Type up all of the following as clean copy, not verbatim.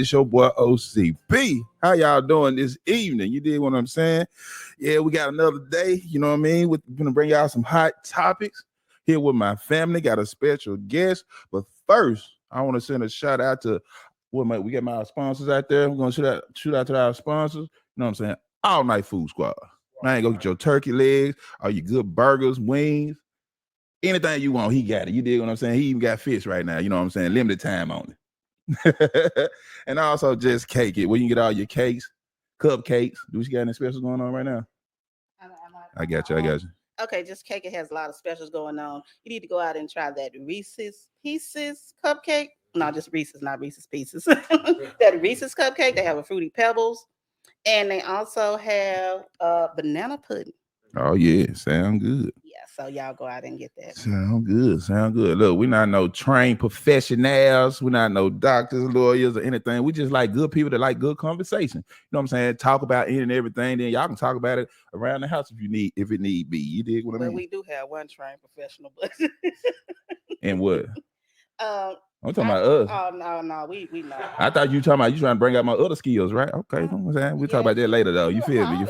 It's your boy OCB. How y'all doing this evening? You did what I'm saying? Yeah, we got another day. You know what I mean? We're gonna bring y'all some hot topics here with my family. Got a special guest, but first, I want to send a shout out to we got my sponsors out there. We're gonna shoot out to our sponsors. You know what I'm saying? All Night Food Squad. Man, go get your turkey legs, all your good burgers, wings, anything you want. He got it. You dig what I'm saying? He even got fish right now. You know what I'm saying? Limited time on it. And also just cake it where you can get all your cakes, cupcakes. Do you got any specials going on right now? I got you. Okay, just cake. It has a lot of specials going on. You need to go out and try that Reese's Pieces cupcake. No, just Reese's, not Reese's Pieces. That Reese's cupcake. They have a Fruity Pebbles, and they also have banana pudding. Oh yeah, sound good. Yeah, so y'all go out and get that. Sound good. Look, we're not no trained professionals. We're not no doctors, lawyers, or anything. We just like good people that like good conversation. You know what I'm saying? Talk about any and everything. Then y'all can talk about it around the house if it need be. You dig what I mean? We do have one trained professional, but and what? I'm talking about us. Oh no, we not. I thought you talking about you trying to bring out my other skills, right? Okay, I'm saying we'll talk about that later though. You feel me?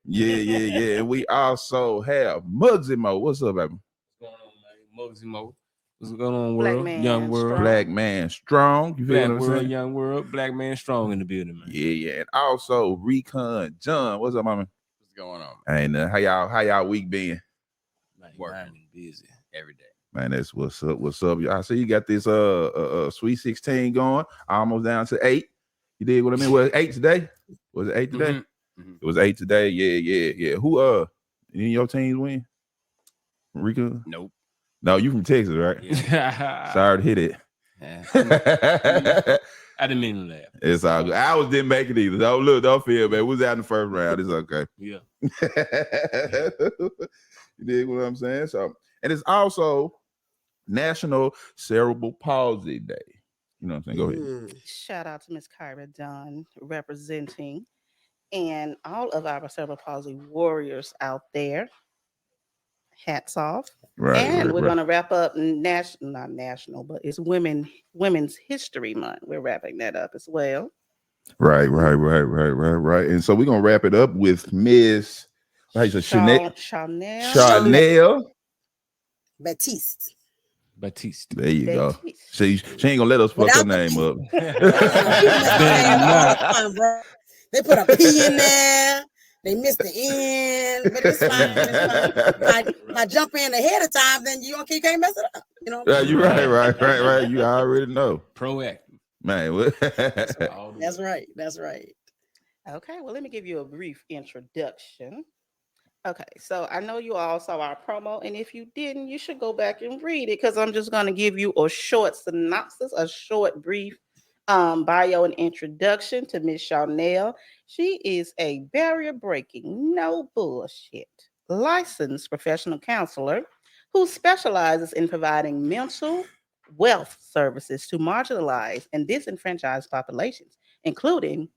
Yeah. And we also have Muggsy Mo. What's up, baby? What's going on, man? Muggsy Mo. What's going on, world? Young world. Black man strong. You feel what I'm saying? Young world. Black man strong in the building, man. Yeah. And also Recon John. What's up, mama? What's going on? And how y'all week been? Working busy every day. Man, that's what's up. I see you got this Sweet 16 going, almost down to 8. You did what I mean? Was it 8 today? Was it 8 today? Mm-hmm. It was 8 today. Yeah. Who any of your teams win? Rico? Nope. No, you from Texas, right? Yeah. Sorry to hit it. Yeah. I didn't mean to laugh. It's all good. Ours didn't make it either. Don't feel bad. We was out in the first round. It's okay. Yeah. You dig what I'm saying? So, and it's also National Cerebral Palsy Day. You know what I'm saying? Go ahead. Shout out to Miss Kyra Dunn representing, and all of our cerebral palsy warriors out there. Hats off. Right. We're going to wrap up not national, but it's Women's History Month. We're wrapping that up as well. Right. And so we're going to wrap it up with Miss Chanel Batiste. There you go. She ain't gonna let us fuck her name up. They put a P in there. They missed the N, but it's fine. If I jump in ahead of time, then you can't mess it up. You know. Yeah, you're right. You already know. Proactive, man. That's right. Okay, well, let me give you a brief introduction. Okay, so I know you all saw our promo, and if you didn't, you should go back and read it because I'm just going to give you a short synopsis, a short, brief bio and introduction to Miss Chanel. She is a barrier-breaking, no bullshit, licensed professional counselor who specializes in providing mental wealth services to marginalized and disenfranchised populations, including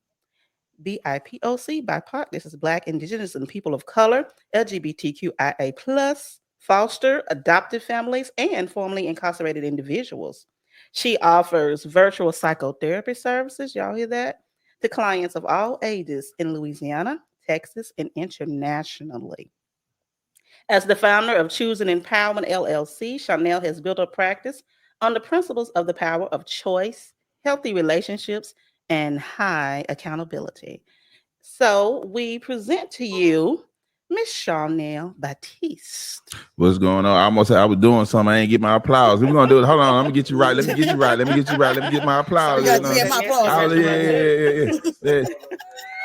BIPOC, BIPOC, this is Black, Indigenous, and people of color, LGBTQIA+, foster, adoptive families, and formerly incarcerated individuals. She offers virtual psychotherapy services, y'all hear that, to clients of all ages in Louisiana, Texas, and internationally. As the founder of Choosing Empowerment LLC, Chanel has built a practice on the principles of the power of choice, healthy relationships, and high accountability. So we present to you Miss Chanel Batiste. What's going on? I almost said I was doing something. I ain't get my applause. We're gonna do it. Hold on. Let me get you right. Let me get my applause. You gotta get my applause. Yeah.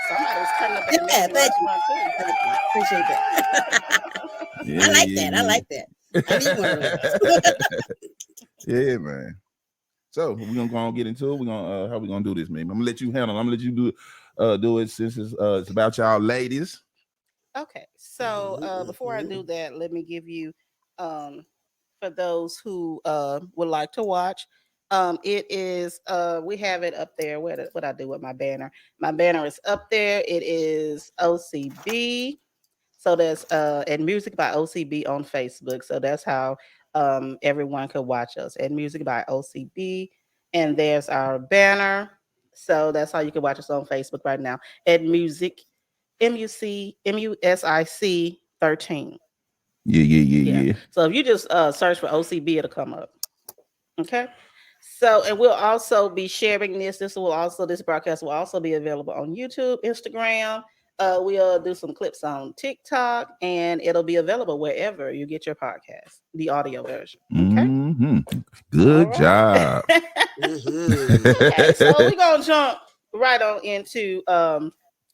Somebody was cutting up in there. Thank you. Appreciate that. I like that. I need one of those. Yeah, man. So we're gonna go on and get into it. We're gonna how we gonna do this, man? I'm gonna let you handle. I'm gonna let you do it since it's about y'all ladies. Okay, so before I do that, let me give you for those who would like to watch. It is we have it up there. What I do with my banner? My banner is up there. It is OCB. So there's and music by OCB on Facebook. So that's how everyone could watch us at Music by OCB. And there's our banner. So that's how you can watch us on Facebook right now at Music MUSIC 13. Yeah. So if you just search for OCB, it'll come up. Okay. So, and we'll also be sharing this. This broadcast will also be available on YouTube, Instagram. We'll do some clips on TikTok, and it'll be available wherever you get your podcast, the audio version. Okay. Mm-hmm. Good job. Okay, so we're gonna jump right on into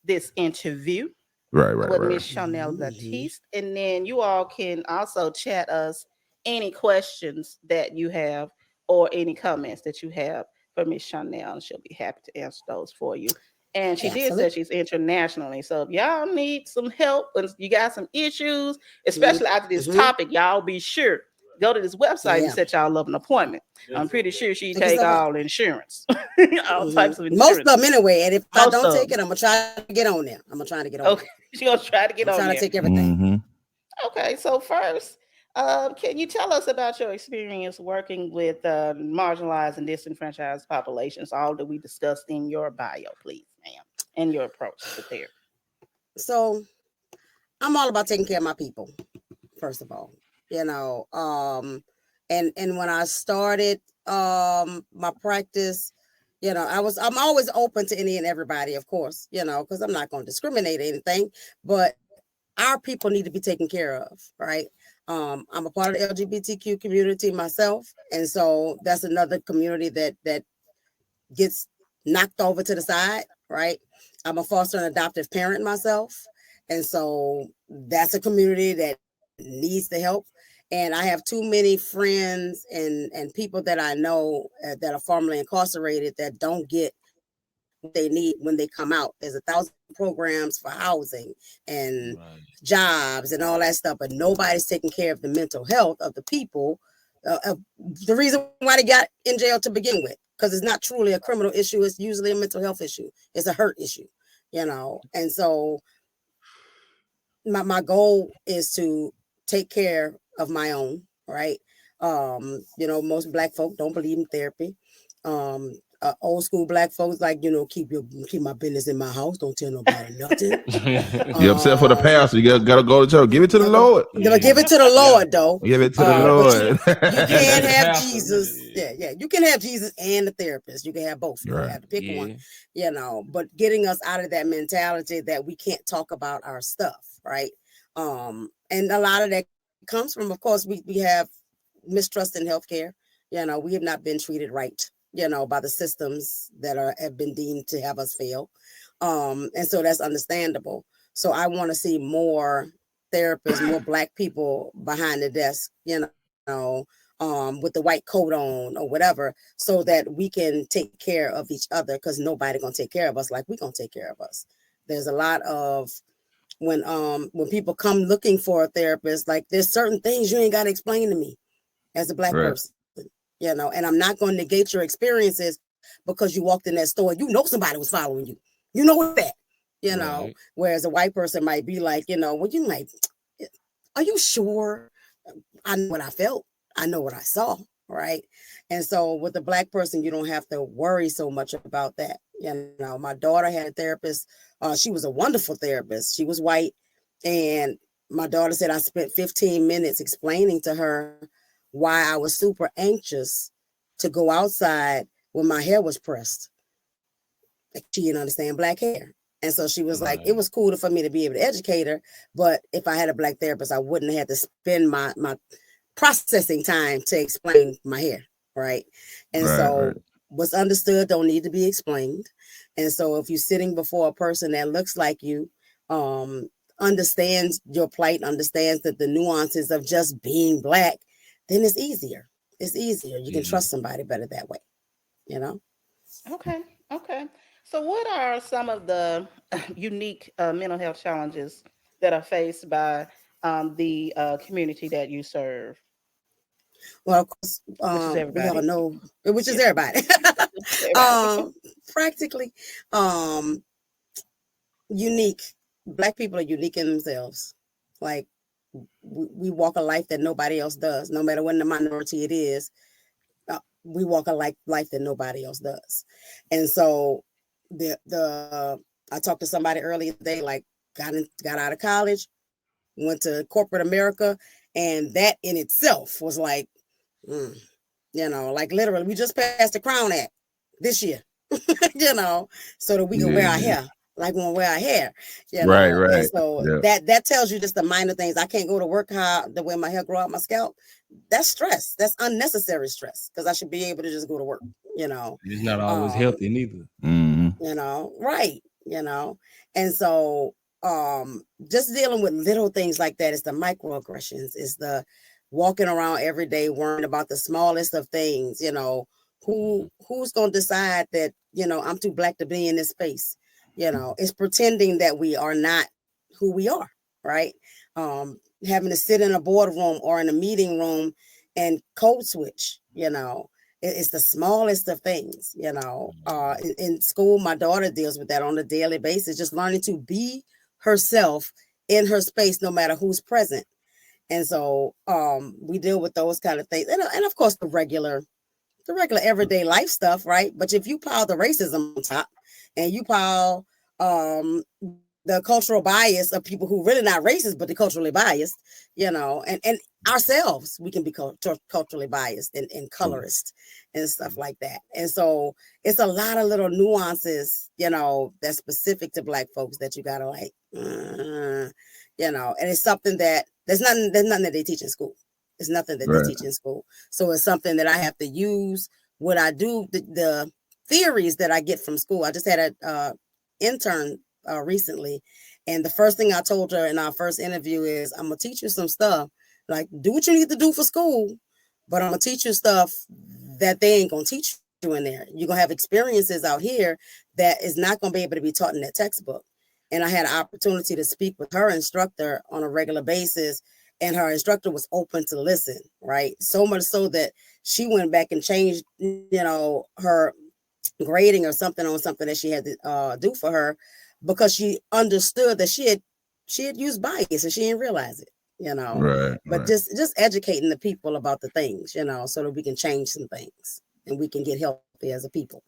this interview with Miss Chanel Baptiste, and then you all can also chat us any questions that you have or any comments that you have for Miss Chanel, and she'll be happy to answer those for you. And she did say she's internationally, so if y'all need some help and you got some issues, especially after this topic, y'all be sure go to this website and set y'all up an appointment. I'm pretty sure she take all insurance, all types of insurance. Most of them anyway. And if I don't take it, I'm gonna try to get on there. Okay, she's gonna try to get on there. Trying to take everything. Okay, so first, can you tell us about your experience working with marginalized and disenfranchised populations? All that we discussed in your bio, please, ma'am, and your approach to therapy. So, I'm all about taking care of my people. First of all, and when I started my practice, I'm always open to any and everybody, of course, because I'm not going to discriminate or anything, but our people need to be taken care of, right? I'm a part of the LGBTQ community myself, and so that's another community that gets knocked over to the side, right? I'm a foster and adoptive parent myself, and so that's a community that needs the help. And I have too many friends and people that I know that are formerly incarcerated that don't get what they need when they come out. There's 1,000 programs for housing and jobs and all that stuff, but nobody's taking care of the mental health of the people. The reason why they got in jail to begin with, because it's not truly a criminal issue. It's usually a mental health issue. It's a hurt issue, And so my goal is to take care of my own, right? Most Black folk don't believe in therapy. Old school Black folks keep my business in my house. Don't tell nobody nothing. You upset for the pastor? You gotta go to church. Give it to the Lord. Give it to the Lord, though. Give it to the Lord. You can't have Jesus. Yeah. You can have Jesus and the therapist. You can have both. You have to pick one. But getting us out of that mentality that we can't talk about our stuff, right? And a lot of that comes from, of course, we have mistrust in healthcare. We have not been treated right, by the systems that have been deemed to have us fail. And so that's understandable. So I want to see more therapists, more Black people behind the desk, with the white coat on or whatever, so that we can take care of each other, because nobody gonna take care of us like we gonna take care of us. There's a lot of when people come looking for a therapist, like there's certain things you ain't got to explain to me as a Black person, and I'm not going to negate your experiences because you walked in that store. Somebody was following you. You know that, whereas a white person might be like, well, you might, are you sure? I know what I felt. I know what I saw. Right. And so with a Black person, you don't have to worry so much about that. My daughter had a therapist. She was a wonderful therapist. She was white. And my daughter said I spent 15 minutes explaining to her why I was super anxious to go outside when my hair was pressed. She didn't understand Black hair. And so she was like, it was cool for me to be able to educate her. But if I had a Black therapist, I wouldn't have to spend my processing time to explain my hair. Right. And what's understood don't need to be explained. And so if you're sitting before a person that looks like you, understands your plight, understands that the nuances of just being Black, then it's easier. You can trust somebody better that way, Okay. So what are some of the unique mental health challenges that are faced by the community that you serve? Well, of course, we all know, which is everybody. Practically, unique. Black people are unique in themselves. Like, we walk a life that nobody else does, no matter what the minority it is. We walk a life that nobody else does. And so I talked to somebody earlier today, like got out of college, went to corporate America, and that in itself was like, like literally, we just passed the Crown Act this year, so that we can wear our hair like when we wear our hair, Right. And so that tells you just the minor things. I can't go to work the way my hair grow out my scalp. That's stress. That's unnecessary stress, because I should be able to just go to work. It's not always healthy neither. Right. And so just dealing with little things like that is the microaggressions, is the walking around every day worrying about the smallest of things. Who's gonna decide that I'm too black to be in this space? It's pretending that we are not who we are, right? Having to sit in a boardroom or in a meeting room and code switch, it's the smallest of things. In school, my daughter deals with that on a daily basis, just learning to be herself in her space, no matter who's present. And so we deal with those kind of things, and of course the regular everyday life stuff, right? But if you pile the racism on top, and you pile the cultural bias of people who really not racist, but they're culturally biased, and ourselves, we can be culturally biased and colorist and stuff like that. And so it's a lot of little nuances, that's specific to Black folks that you gotta like, and it's something that there's nothing that they teach in school. It's nothing that they teach in school. So it's something that I have to use when I do the theories that I get from school. I just had an intern recently, and the first thing I told her in our first interview is, I'm gonna teach you some stuff, like do what you need to do for school, but I'm gonna teach you stuff that they ain't gonna teach you in there. You're gonna have experiences out here that is not gonna be able to be taught in that textbook. And I had an opportunity to speak with her instructor on a regular basis, and her instructor was open to listen, right? So much so that she went back and changed, her grading or something on something that she had to do for her, because she understood that she had used bias and she didn't realize it, But just educating the people about the things, so that we can change some things and we can get healthy as a people.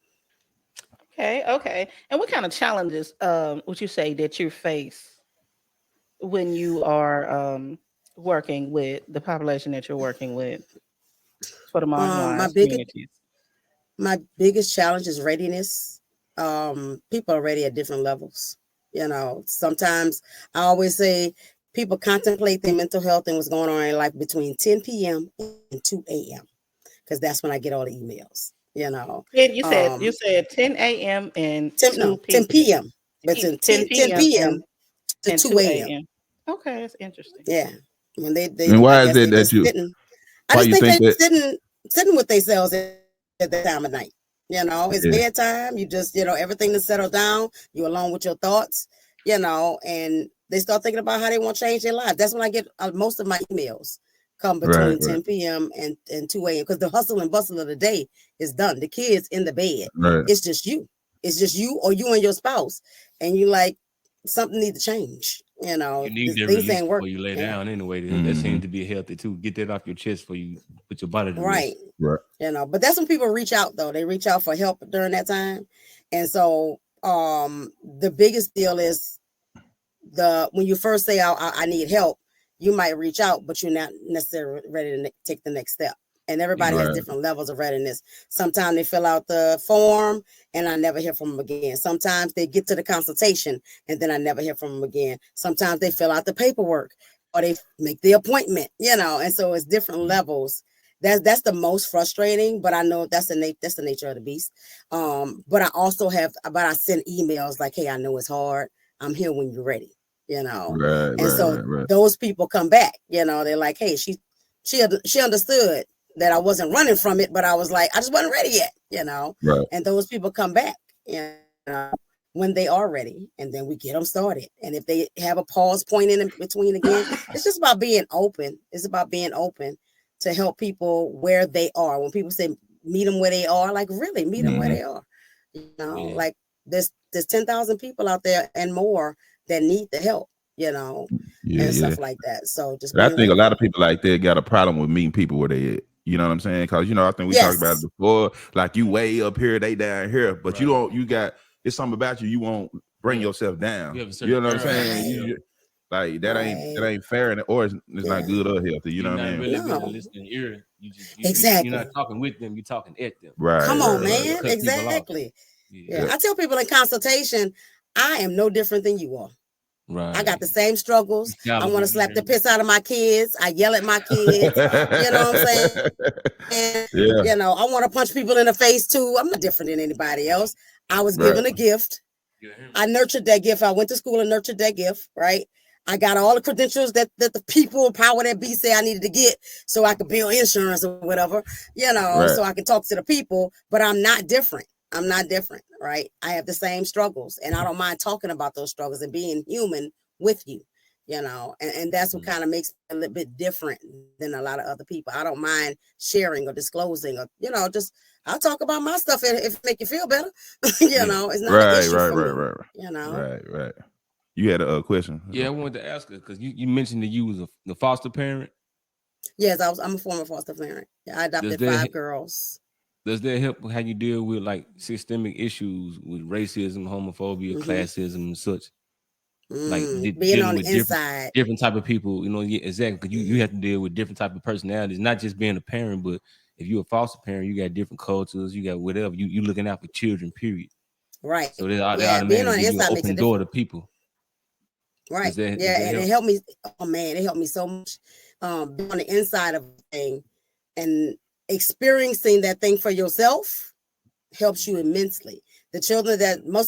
Okay. And what kind of challenges would you say that you face when you are working with the population that you're working with for the marginalized communities? My biggest challenge is readiness. People are ready at different levels. Sometimes I always say people contemplate their mental health and what's going on in life between 10 p.m. and 2 a.m. because that's when I get all the emails. You said 10 a.m. and 10 p.m. Between 10 p.m. to 2 a.m. Okay, that's interesting. Yeah, when they and why is it that you? I just think they're sitting with themselves at that time of night. It's bedtime. You just, everything to settle down. You're alone with your thoughts, and they start thinking about how they want to change their life. That's when I get most of my emails come between 10 p.m. and 2 a.m. because the hustle and bustle of the day is done. The kids in the bed. Right. It's just you. It's just you or you and your spouse. And you like, something needs to change. You need to release before you lay down anyway. That seems to be healthy too. Get that off your chest before you put your body to rest. Right. But that's when people reach out though. They reach out for help during that time. And so the biggest deal is when you first say I need help, you might reach out, but you're not necessarily ready to take the next step. And everybody has different levels of readiness. Sometimes they fill out the form and I never hear from them again. Sometimes they get to the consultation and then I never hear from them again. Sometimes they fill out the paperwork or they make the appointment, and so it's different levels. That's the most frustrating, but I know that's the nature of the beast. But I also I send emails like, hey, I know it's hard. I'm here when you're ready, those people come back, they're like, hey, she understood that I wasn't running from it, but I was like, I just wasn't ready yet, and those people come back, when they are ready, and then we get them started. And if they have a pause point in between again, it's just about being open. It's about being open to help people where they are. When people say meet them where they are, like really meet them where they are, like there's 10,000 people out there and more that need the help, and stuff like that. So just I think a lot of people like that got a problem with meeting people where they at. You know what I'm saying? Because I think we talked about it before. Like you way up here, they down here, but it's something about you won't bring yourself down. You know what I'm saying? Like that ain't fair, or it's not good or healthy. You know what I mean? Really being a listening ear. Exactly. You're not talking with them. You're talking at them. Right. Come on, man. Exactly. Yeah. I tell people in consultation, I am no different than you are. Right. I got the same struggles. I want to slap the piss out of my kids. I yell at my kids. You know what I'm saying? And, I want to punch people in the face too. I'm not different than anybody else. I was given a gift. I nurtured that gift. I went to school and nurtured that gift, right? I got all the credentials that the people in power that be say I needed to get so I could build insurance or whatever, so I can talk to the people, but I'm not different. I'm not different, right? I have the same struggles, and I don't mind talking about those struggles and being human with you, and that's what kind of makes me a little bit different than a lot of other people. I don't mind sharing or disclosing or, just I'll talk about my stuff if it make you feel better. It's not an issue for me, Right. You had a question? Yeah, I wanted to ask her because you mentioned that you was the foster parent. Yes, I'm a former foster parent. Yeah, I adopted 5 girls. Does that help how you deal with like systemic issues with racism, homophobia, classism, and such? Like being on the inside, different type of people, exactly. Because you have to deal with different type of personalities, not just being a parent, but if you're a foster parent, you got different cultures, you got whatever. You looking out for children, period. Right. So they being on the inside makes an open door to people. Right. And it helped me. Oh man, it helped me so much. Being on the inside of a thing and experiencing that thing for yourself helps you immensely. Most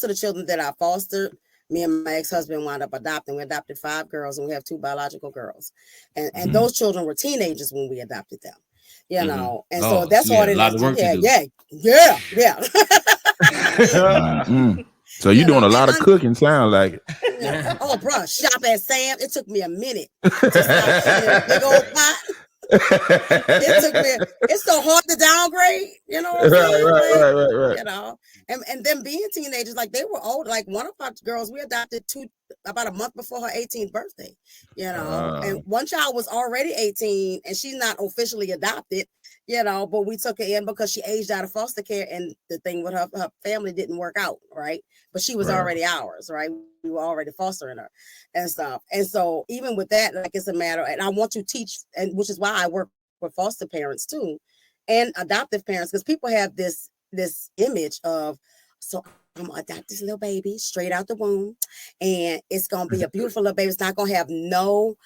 of the children that I fostered, me and my ex-husband wound up adopting. We adopted 5 girls and we have 2 biological girls. And those children were teenagers when we adopted them. And so that's hard. A lot of work to do. Yeah. So you're doing a lot of cooking, sound like it. Oh, bro, shop at Sam. It took me a minute to stop eating a big old pot. It's so hard to downgrade, what I'm saying? Right. And then being teenagers, like they were old. Like one of our girls, we adopted about a month before her 18th birthday, and one child was already 18 and she's not officially adopted, but we took her in because she aged out of foster care and the thing with her family didn't work out, right? But she was already ours, right? We were already fostering her and stuff. And so even with that, like it's a matter, and I want to teach, and which is why I work with foster parents too, and adoptive parents, because people have this image of, so I'm gonna adopt this little baby straight out the womb, and it's gonna be a beautiful little baby. It's not gonna have no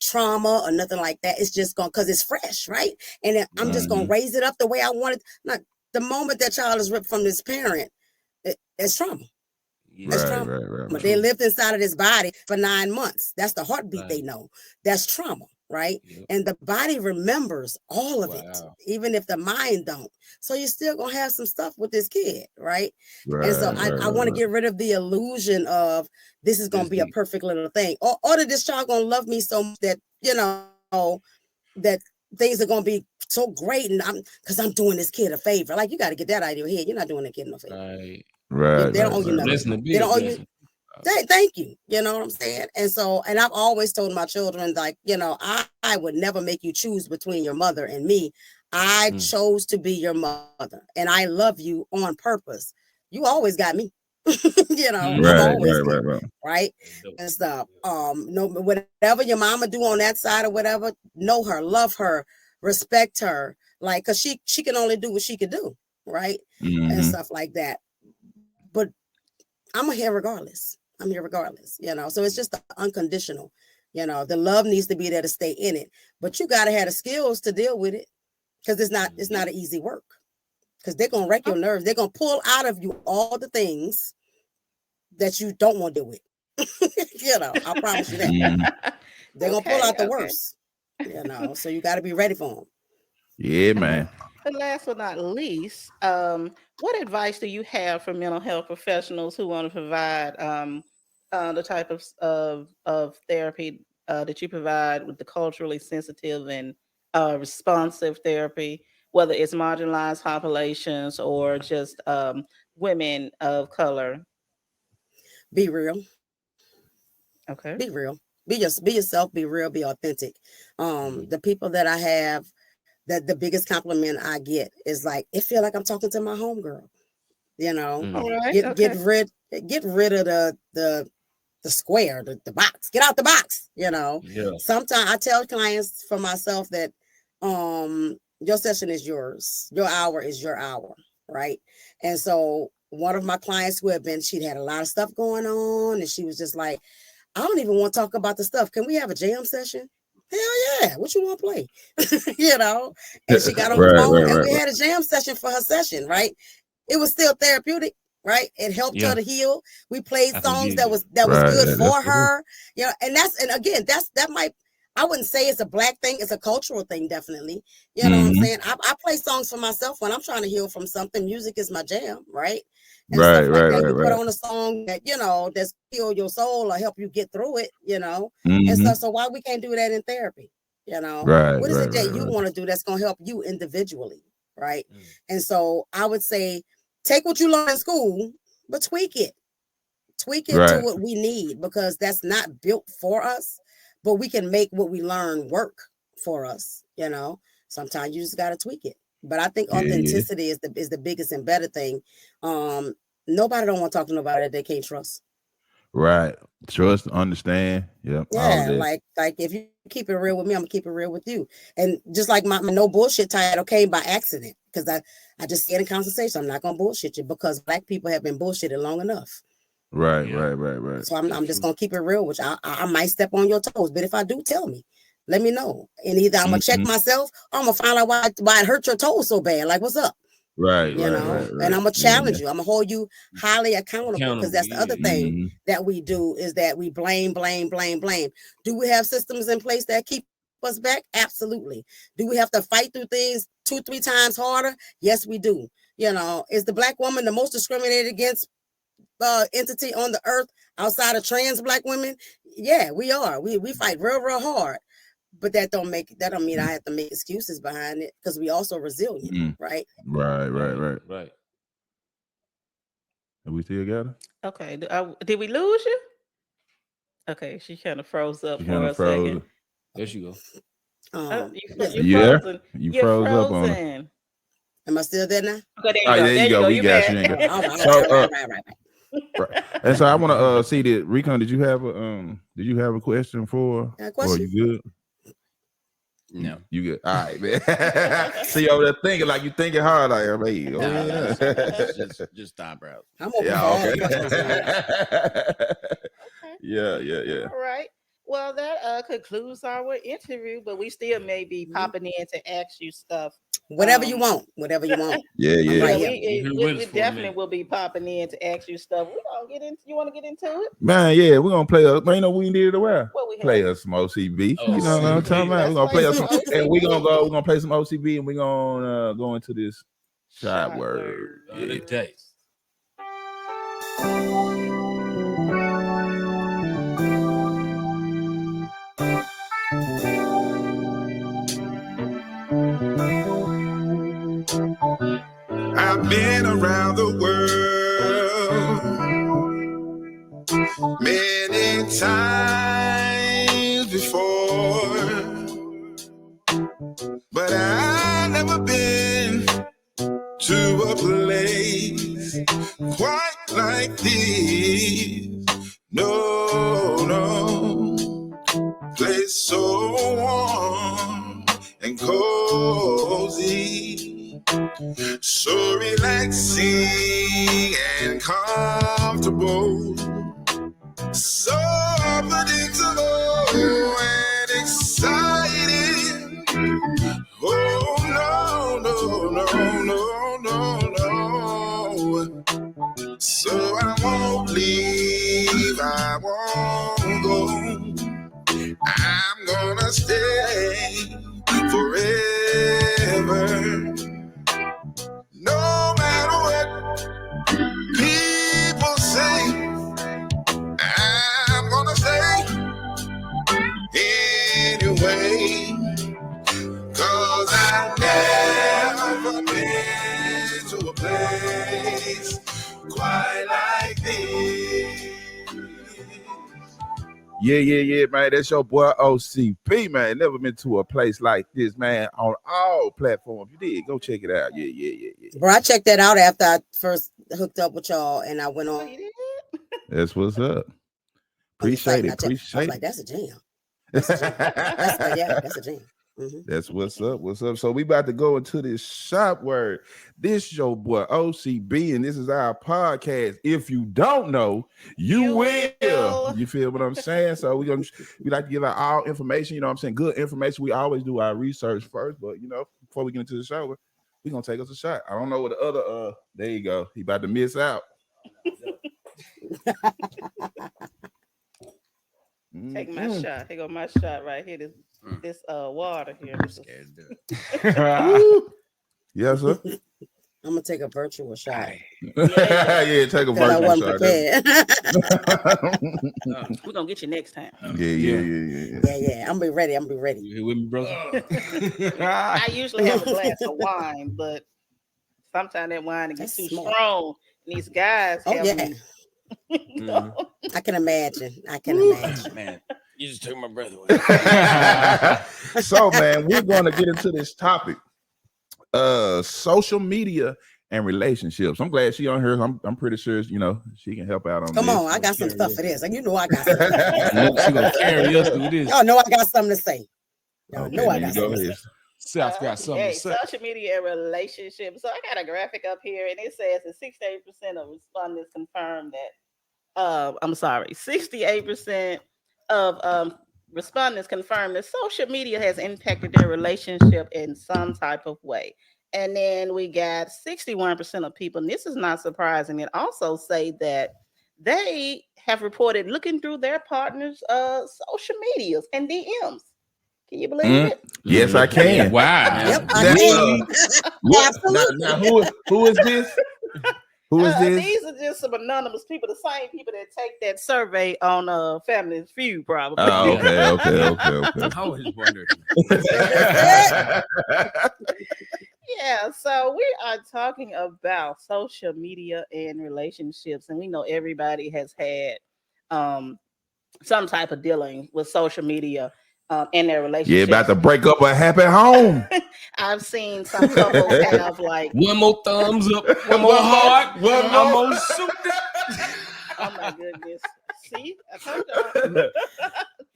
trauma or nothing like that. It's just because it's fresh, right? And I'm just gonna raise it up the way I want it. Not the moment that child is ripped from this parent, it's trauma. That's trauma. Right. They lived inside of this body for 9 months. That's the heartbeat they know. That's trauma, right? Yep. And the body remembers all of it, even if the mind don't. So you're still gonna have some stuff with this kid, right? And so I want to get rid of the illusion of this is gonna be a perfect little thing, or that this child gonna love me so much that that things are gonna be so great, and because I'm doing this kid a favor. Like you got to get that out of your head. You're not doing a kid no favor. Right. They don't owe you nothing. They don't owe you. Thank you. You know what I'm saying? And so, and I've always told my children, like, I would never make you choose between your mother and me. I chose to be your mother, and I love you on purpose. You always got me. Right. And stuff. No, whatever your mama do on that side or whatever, know her, love her, respect her, like, because she can only do what she can do, right? And stuff like that. But I'm here regardless. So it's just unconditional. The love needs to be there to stay in it, but you got to have the skills to deal with it, because it's not an easy work, because they're going to wreck your nerves. They're going to pull out of you all the things that you don't want to deal with. I promise you that. They're going to pull out the worst, so you got to be ready for them. Yeah, man. And last but not least, what advice do you have for mental health professionals who want to provide the type of therapy that you provide with the culturally sensitive and responsive therapy, whether it's marginalized populations or just women of color? Be real. Okay. Be real. Be yourself, be real, be authentic. The people that I have, that the biggest compliment I get is like, it feel like I'm talking to my homegirl. You know, get rid of the square, the box. Get out the box. You know, sometimes I tell clients for myself that your session is yours, your hour is your hour, right? And so one of my clients she'd had a lot of stuff going on, and she was just like, I don't even want to talk about the stuff. Can we have a jam session? Hell yeah. What you want to play? You know? And she got on the phone and we had a jam session for her session, right? It was still therapeutic, right? It helped her to heal. We played songs that was good for her. You know, and again, that might, I wouldn't say it's a Black thing. It's a cultural thing, definitely. You know what I'm saying? I play songs for myself when I'm trying to heal from something. Music is my jam, right? And stuff like that. You put on a song that, you know, that's heal your soul or help you get through it, you know, and stuff. So why we can't do that in therapy? You know, what is it that you want to do that's going to help you individually, right? And so I would say, take what you learn in school, but tweak it to what we need, because that's not built for us, but we can make what we learn work for us. You know, sometimes you just got to tweak it. But I think authenticity is the biggest and better thing. Nobody don't want to talk to nobody that they can't trust. Right. Trust, understand. Yep. Yeah. Like if you keep it real with me, I'm gonna keep it real with you. And just like my no bullshit title came by accident, because I just said in conversation, I'm not gonna bullshit you, because Black people have been bullshitted long enough. Right. So I'm just gonna keep it real with you. I might step on your toes, but if I do, tell me. Let me know. And either I'm gonna check myself, or I'm gonna find out why it hurt your toes so bad. Like, what's up? Right. And I'm gonna challenge you. I'm gonna hold you highly accountable, because that's the other thing that we do, is that we blame. Do we have systems in place that keep us back? Absolutely. Do we have to fight through things 2-3 times harder? Yes, we do. You know, is the Black woman the most discriminated against entity on the earth outside of trans Black women? Yeah, we are. We fight real hard. But that don't mean I have to make excuses behind it, because we also resilient, right? Right. Are we still together? Okay. Did we lose you? Okay, she kind of froze up for a second. There she go. You're frozen. You froze up on her. Am I still there now? Okay, there you go. We got you. Right. And so I want to see that. Recon, did you have a question for? Or you good? No, you good. All right, man. See over there thinking like you thinking hard, like, hey, just eyebrows. I'm okay. Yeah. All right. Well, that concludes our interview, but we still may be popping in to ask you stuff. Whatever you want. Yeah. Right, we definitely will be popping in to ask you stuff. We gonna get into. You want to get into it, man? Yeah, we're gonna play a. Man, you know we needed a while. Play have? Some OCB. You know what I'm talking about? We're gonna play some, and we're gonna play some OCB, and we're gonna go into this shot word. The taste. I've been around the world many times before, but I've never been to a place quite like this. No, place so warm and cozy, so relaxing and comfortable, so predictable and exciting. Oh no. So I won't leave, I won't go. I'm gonna stay forever. No matter what people say, I'm gonna stay anyway. 'Cause I've never been to a place quite like this. Yeah, man. That's your boy OCP, man. Never been to a place like this, man. On all platforms. You did. Go check it out. Yeah. Bro, I checked that out after I first hooked up with y'all, and I went on. That's what's up. Appreciate it. I was like, that's a jam. That's a jam. That's a jam. Mm-hmm. That's what's up. What's up? So we about to go into this shop word. This is your boy OCB, and this is our podcast. If you don't know, you will. You feel what I'm saying? So we like to give out all information. You know what I'm saying? Good information. We always do our research first, but before we get into the show, we're gonna take us a shot. I don't know what the other. There you go. He about to miss out. Take my shot. Here go my shot right here. This water here. I'm scared to Yes, sir. I'm gonna take a virtual shot. Yeah, take a virtual shot. We're gonna get you next time. Yeah. I'm be ready. You here with me, brother? I usually have a glass of wine, but sometimes that wine gets too strong. And these guys have me. I can imagine. Man, you just took my breath away. So, man, we're going to get into this topic: social media and relationships. I'm glad she on here. I'm pretty sure she can help out on. Come this. on, I got some stuff for this, and I got something. She gonna carry us through this. Y'all know I got something to say. Y'all know I got something to say. South got something to say. Social media and relationships. So I got a graphic up here, and it says that 68% of respondents confirmed that. 68% of respondents confirmed that social media has impacted their relationship in some type of way. And then we got 61% of people, and this is not surprising, and also say that they have reported looking through their partner's social medias and DMs. Can you believe it? Yes, I can. Wow. Yep, I can. Absolutely. Now, who is this? Who is this? These are just some anonymous people, the same people that take that survey on Family Feud, probably. Oh, okay. I was wondering. Yeah, so we are talking about social media and relationships, and we know everybody has had some type of dealing with social media in their relationship. Yeah, about to break up a happy home. I've seen some couples have like one more thumbs up, one more heart, one more shoot. Oh my goodness! See, I told y'all.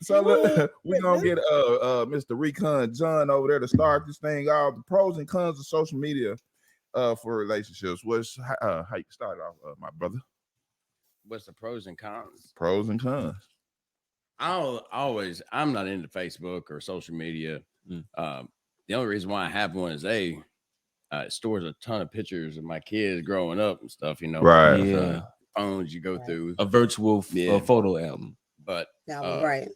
So look, we're gonna get Mr. Recon John over there to start this thing off. The pros and cons of social media for relationships. How you start off, my brother? What's the pros and cons? Pros and cons. I'm not into Facebook or social media. The only reason why I have one is it stores a ton of pictures of my kids growing up and stuff, Right. Yeah. Phones you go through. A virtual photo album. But right.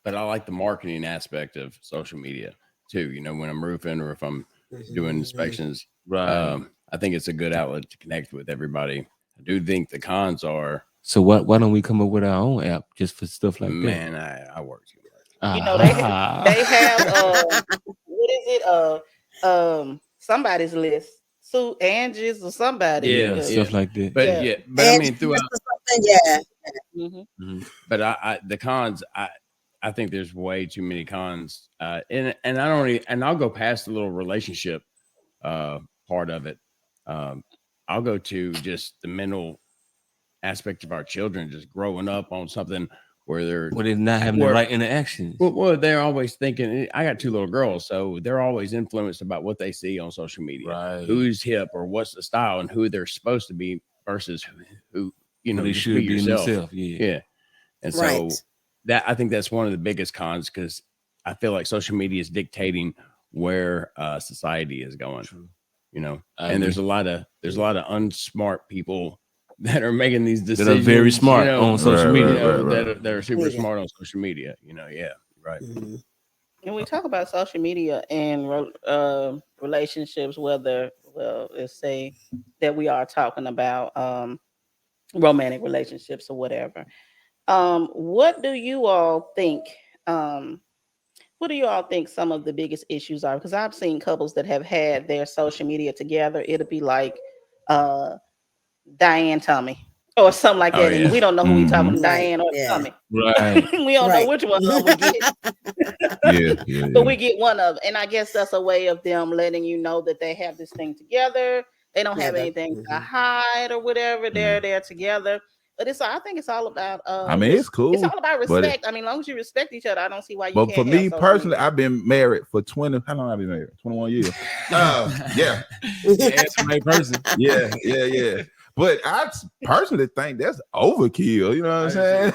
But I like the marketing aspect of social media too. When I'm roofing or if I'm doing inspections. Right. I think it's a good outlet to connect with everybody. I do think the cons are. So why don't we come up with our own app just for stuff like that? Man, I work too much. They have what is it? Somebody's list. Sue Angie's or somebody. Yeah, stuff like that. But I mean throughout. But the cons, I think there's way too many cons. And I'll go past the little relationship part of it. I'll go to just the mental aspect of our children just growing up on something where they're not having the right interactions. Well, they're always thinking. I got 2 little girls, so they're always influenced about what they see on social media, right? Who's hip or what's the style and who they're supposed to be versus who they should be themselves. Yeah. And so that I think that's one of the biggest cons because I feel like social media is dictating where society is going. True. And there's a lot of unsmart people that are making these decisions that are very smart on social media. That are super smart on social media. Right. Mm-hmm. And we talk about social media and relationships, let's say that we are talking about romantic relationships or whatever. What do you all think? What do you all think some of the biggest issues are? Because I've seen couples that have had their social media together. It'll be like Diane Tommy or something like that, and we don't know who we talking to, Diane or Tommy. Right. We don't know which one of them we get. But we get one of them, and I guess that's a way of them letting you know that they have this thing together. They don't have anything to hide or whatever. They're together. But I think it's all about. I mean, it's cool. It's all about respect. I mean, as long as you respect each other, I don't see why you. But can't for me personally, media. I've been married for 20. How long have I been married? 21 years. Yeah. That's my person. Yeah. But I personally think that's overkill. You know what I'm saying?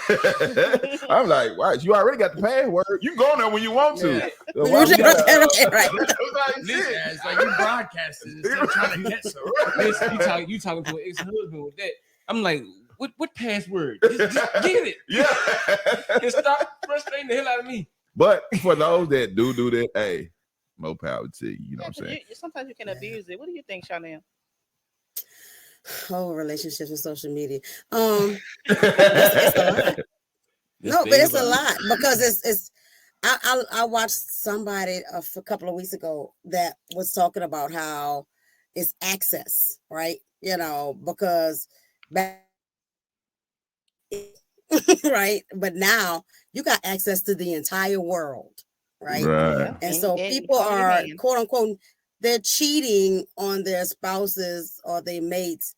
I'm like, wow, you already got the password. You go there when you want to. Yeah. Right. Listen, it's like you broadcasting instead of trying to get some. Listen, you talking to an ex-husband with that. I'm like, what password? Just get it. Yeah. And stop frustrating the hell out of me. But for those that do that, hey, more power to you. You know what I'm saying? Sometimes you can abuse it. What do you think, Chanel? Oh, relationships and social media. It's a lot. No, but it's a lot because it's. I watched somebody a couple of weeks ago that was talking about how it's access, right? You know, because right, but now you got access to the entire world, right? And so people are quote unquote they're cheating on their spouses or their mates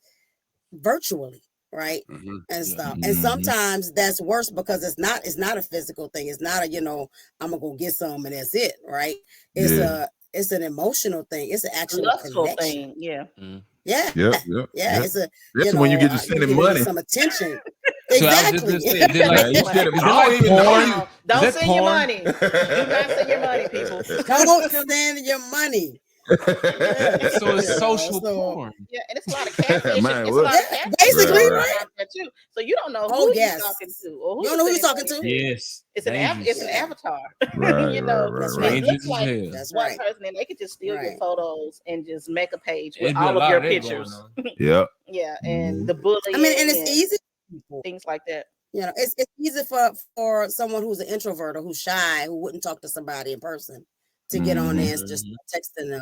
virtually, right? And stuff. And sometimes that's worse because it's not a physical thing. It's not a, I'm gonna go get some and that's it, right? It's an emotional thing. It's an actual lustful connection. thing. Yeah. It's a that's when you get to sending money, some attention. Exactly. Don't send your money. Do not send your money, people. Don't send your money. So it's social porn. Yeah, and it's a lot of catfish. Basically, right? Too. So you don't know who you're talking to, or who you don't know who you're talking to. Yes, it's an avatar. Right, you know, right. It looks like that's one right. person, and they could just steal your photos and just make a page with all of your pictures. Yeah, and the bullying. I mean, and it's easy. Things like that. It's easy for someone who's an introvert or who's shy, who wouldn't talk to somebody in person, to get on there and just texting her.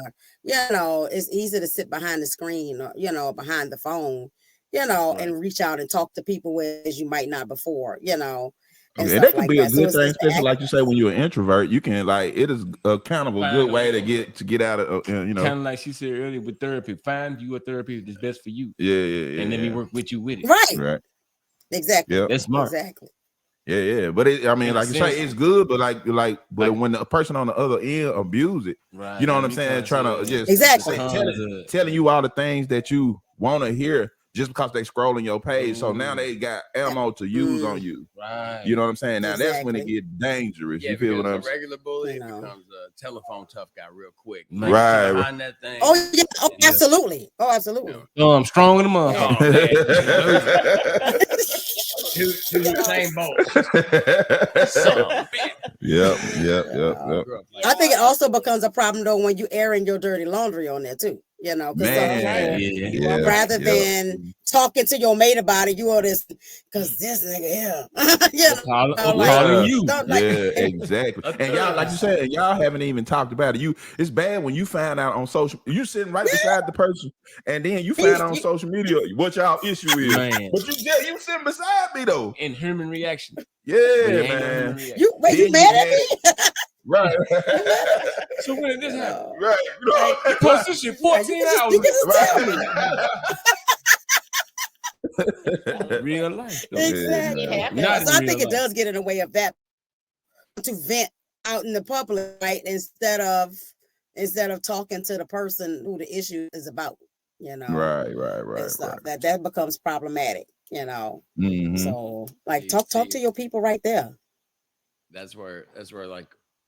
It's easy to sit behind the screen or, behind the phone, and reach out and talk to people as you might not before, And that could be a good thing, especially like you say, when you're an introvert, you can it is a kind of a good way to get out of, Kind of like she said earlier with therapy. Find you a therapy that's best for you. Yeah. And let me work with you with it. Right. Exactly. Yep. That's smart. Exactly. Yeah. But like you say, it's good, but but when the person on the other end abuse it, right. You know what I'm saying? Trying to just exactly telling you all the things that you want to hear just because they scrolling your page. So now they got ammo to use on you. Right. You know what I'm saying? Now that's when it get dangerous. Yeah, you feel what I'm saying? A regular bully becomes a telephone tough guy real quick. Right. Behind that thing. Oh yeah. Oh, absolutely. Oh, absolutely. Oh, I'm strong in the month. To the same boat. Yep. I think it also becomes a problem though when you airing your dirty laundry on there too. Rather than talking to your mate about it, you are this because this nigga calling you. Exactly. And y'all, like you said, y'all haven't even talked about it. It's bad when you find out on social. You sitting right beside the person, and then you find out on social media what y'all issue is. Man. But you sitting beside me though. In human reaction. Yeah, man. You mad at me? Right. So when did this happen? Right. You post this shit 14 hours. You can tell me. Real life. Though. Exactly. So I think it does get in the way of that to vent out in the public, right? Instead of talking to the person who the issue is about, Right. That becomes problematic, So talk to your people right there. That's where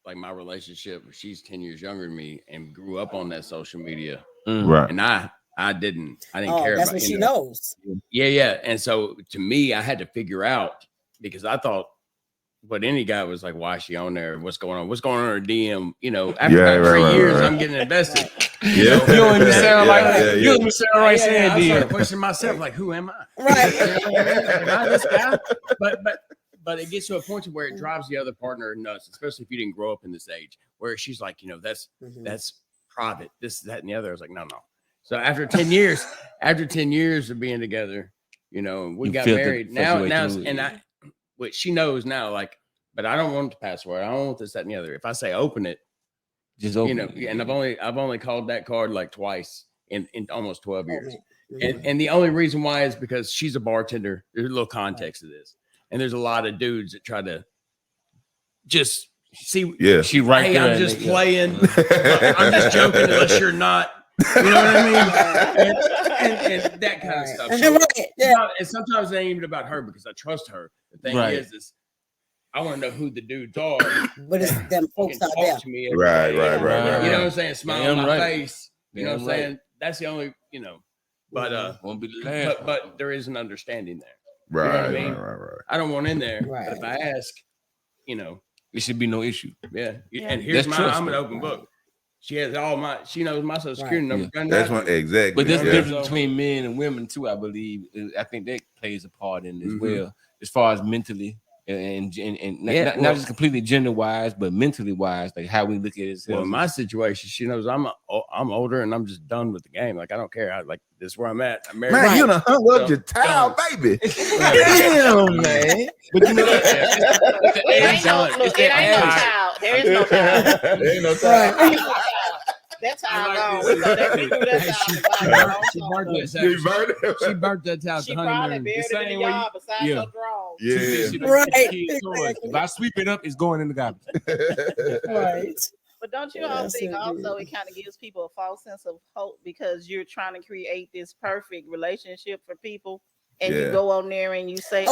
like my relationship, she's 10 years younger than me and grew up on that social media. Right. And I didn't care that's about what she knows. Yeah. And so to me, I had to figure out, because I thought what any guy was like, why is she on there? What's going on in her DM? After 3 years, I'm getting invested. You don't even sound like that. You don't even sound right saying I started questioning myself, like, who am I? Right. Am I this guy? But it gets to a point to where it drives the other partner nuts, especially if you didn't grow up in this age, where she's like, that's private, this, that, and the other. I was like, no. So after 10 years of being together, you know, we got married now, and she knows now, like, but I don't want the password. I don't want this, that, and the other. If I say open it, just open it. And I've only called that card like twice in almost 12 years. And the only reason why is because she's a bartender. There's a little context to this. And there's a lot of dudes that try to just see. Yeah. She right there. I'm just playing. I'm just joking unless you're not. You know what I mean? And that kind of stuff. So and sometimes it ain't even about her because I trust her. The thing is I want to know who the dudes are. But it's them folks out there. Right. You know what I'm saying? Smile on my face. You know what I'm saying? That's the only, you know. But won't be the last. But there is an understanding there. Right. You know what I mean? Right. I don't want in there. Right. But if I ask, you know, it should be no issue. Yeah. And here's I'm an open book. She has she knows my social security number. Yeah. That's one exactly. But there's a difference between men and women too, I believe. I think that plays a part in as well, as far as mentally and not just completely gender wise, but mentally wise, like how we look at it. Well, in my situation, she knows I'm older and I'm just done with the game. Like I don't care. This is where I'm at. I'm married. Man, you done hung up your towel, baby. Damn, man. But you know, there ain't no towel. There is no towel. There ain't no towel. That's how I go. She burnt that towel. She probably buried it in the yard beside your drawers. Yeah. Right. If I sweep it up, it's going in the garbage. Right. But don't you all think also it kind of gives people a false sense of hope because you're trying to create this perfect relationship for people, and you go on there and you say,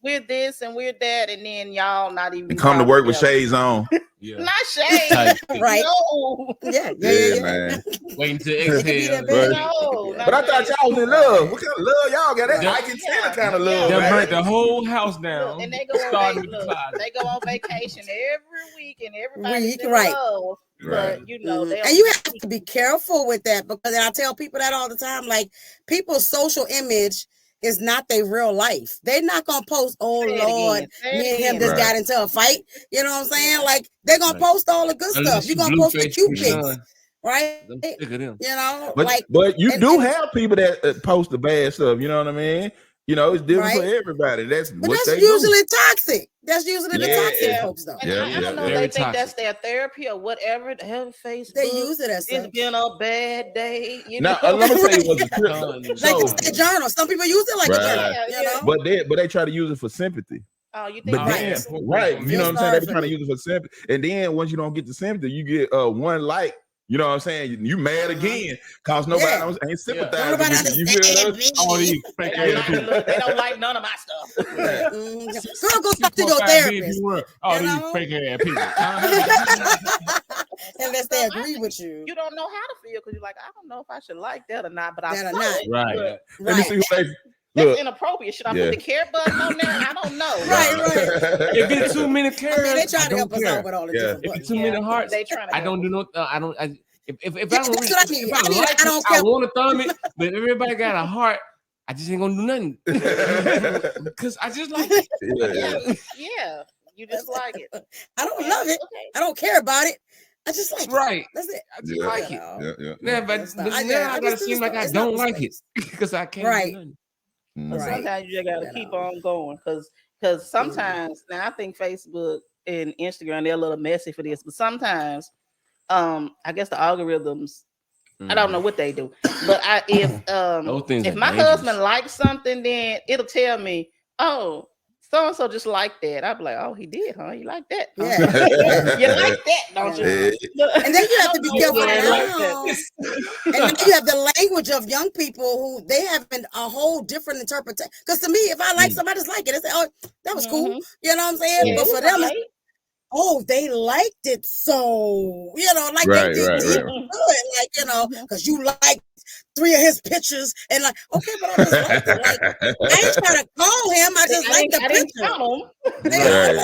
we're this and we're that, and then y'all not even come to work with shades on. Not shades, right? No. Yeah, man. Waiting to exhale. No, but I thought y'all was in love. What kind of love y'all got? That I can tell kind of love. They burnt the whole house down. And they go on vacation every week, and everybody's in love. But you know, and you have to be careful with that because I tell people that all the time. Like people's social image is not their real life. They're not gonna post, oh Lord, me and him just got into a fight. You know what I'm saying? Like they're gonna post all the good stuff. You're gonna post the cute pics, right? You know, but you do have people that post the bad stuff. You know what I mean? You know, it's different for everybody. That's usually toxic. That's usually the toxic folks, though. I don't know if they think that's their therapy or whatever. The hell, Facebook. They use it as it's been a bad day. You know? Now, let me tell you what the like a journal. Some people use it like a journal. You know? But they try to use it for sympathy. Oh, you think right? You know what I'm saying? They're trying to use it for sympathy, and then once you don't get the sympathy, you get one like. You know what I'm saying? You mad again because nobody ain't sympathizing with you. You hear us? All these fake ass people. They don't like none of my stuff. Girl, go talk to your therapist. All these fake ass people. Unless they agree with you. You don't know how to feel because you're like, I don't know if I should like that or not, but I saw it. Right. Let me see what they. That's inappropriate. Should I put the care button on there? I don't know. Right. If it's too many cares, they try to help us out with all the different buttons. If it's too many hearts, they trying to I don't do no. I don't. If I don't I want to thumb it, but if everybody got a heart, I just ain't gonna do nothing because I just like it. Yeah, you just like it. I don't love it. Okay. I don't care about it. I just like it. That's it. I just like it. Yeah, but now I gotta seem like I don't like it because I can't do nothing. Sometimes you just gotta keep on going because sometimes now I think Facebook and Instagram they're a little messy for this, but sometimes I guess the algorithms I don't know what they do, but if my husband likes something, then it'll tell me, oh, so and so just like that. I'll be like, oh, he did, huh? You like that? Huh? Yeah. You like that, don't you? And then you have to be careful. And then you have the language of young people who they have a whole different interpretation. Because to me, if I like somebody, I just like it. I say, oh, that was cool. You know what I'm saying? Yeah. But for them, oh, they liked it, so like they did good, like because you like 3 of his pictures, and like okay, but I just like it. Like I ain't trying to call him, I just like the picture. I don't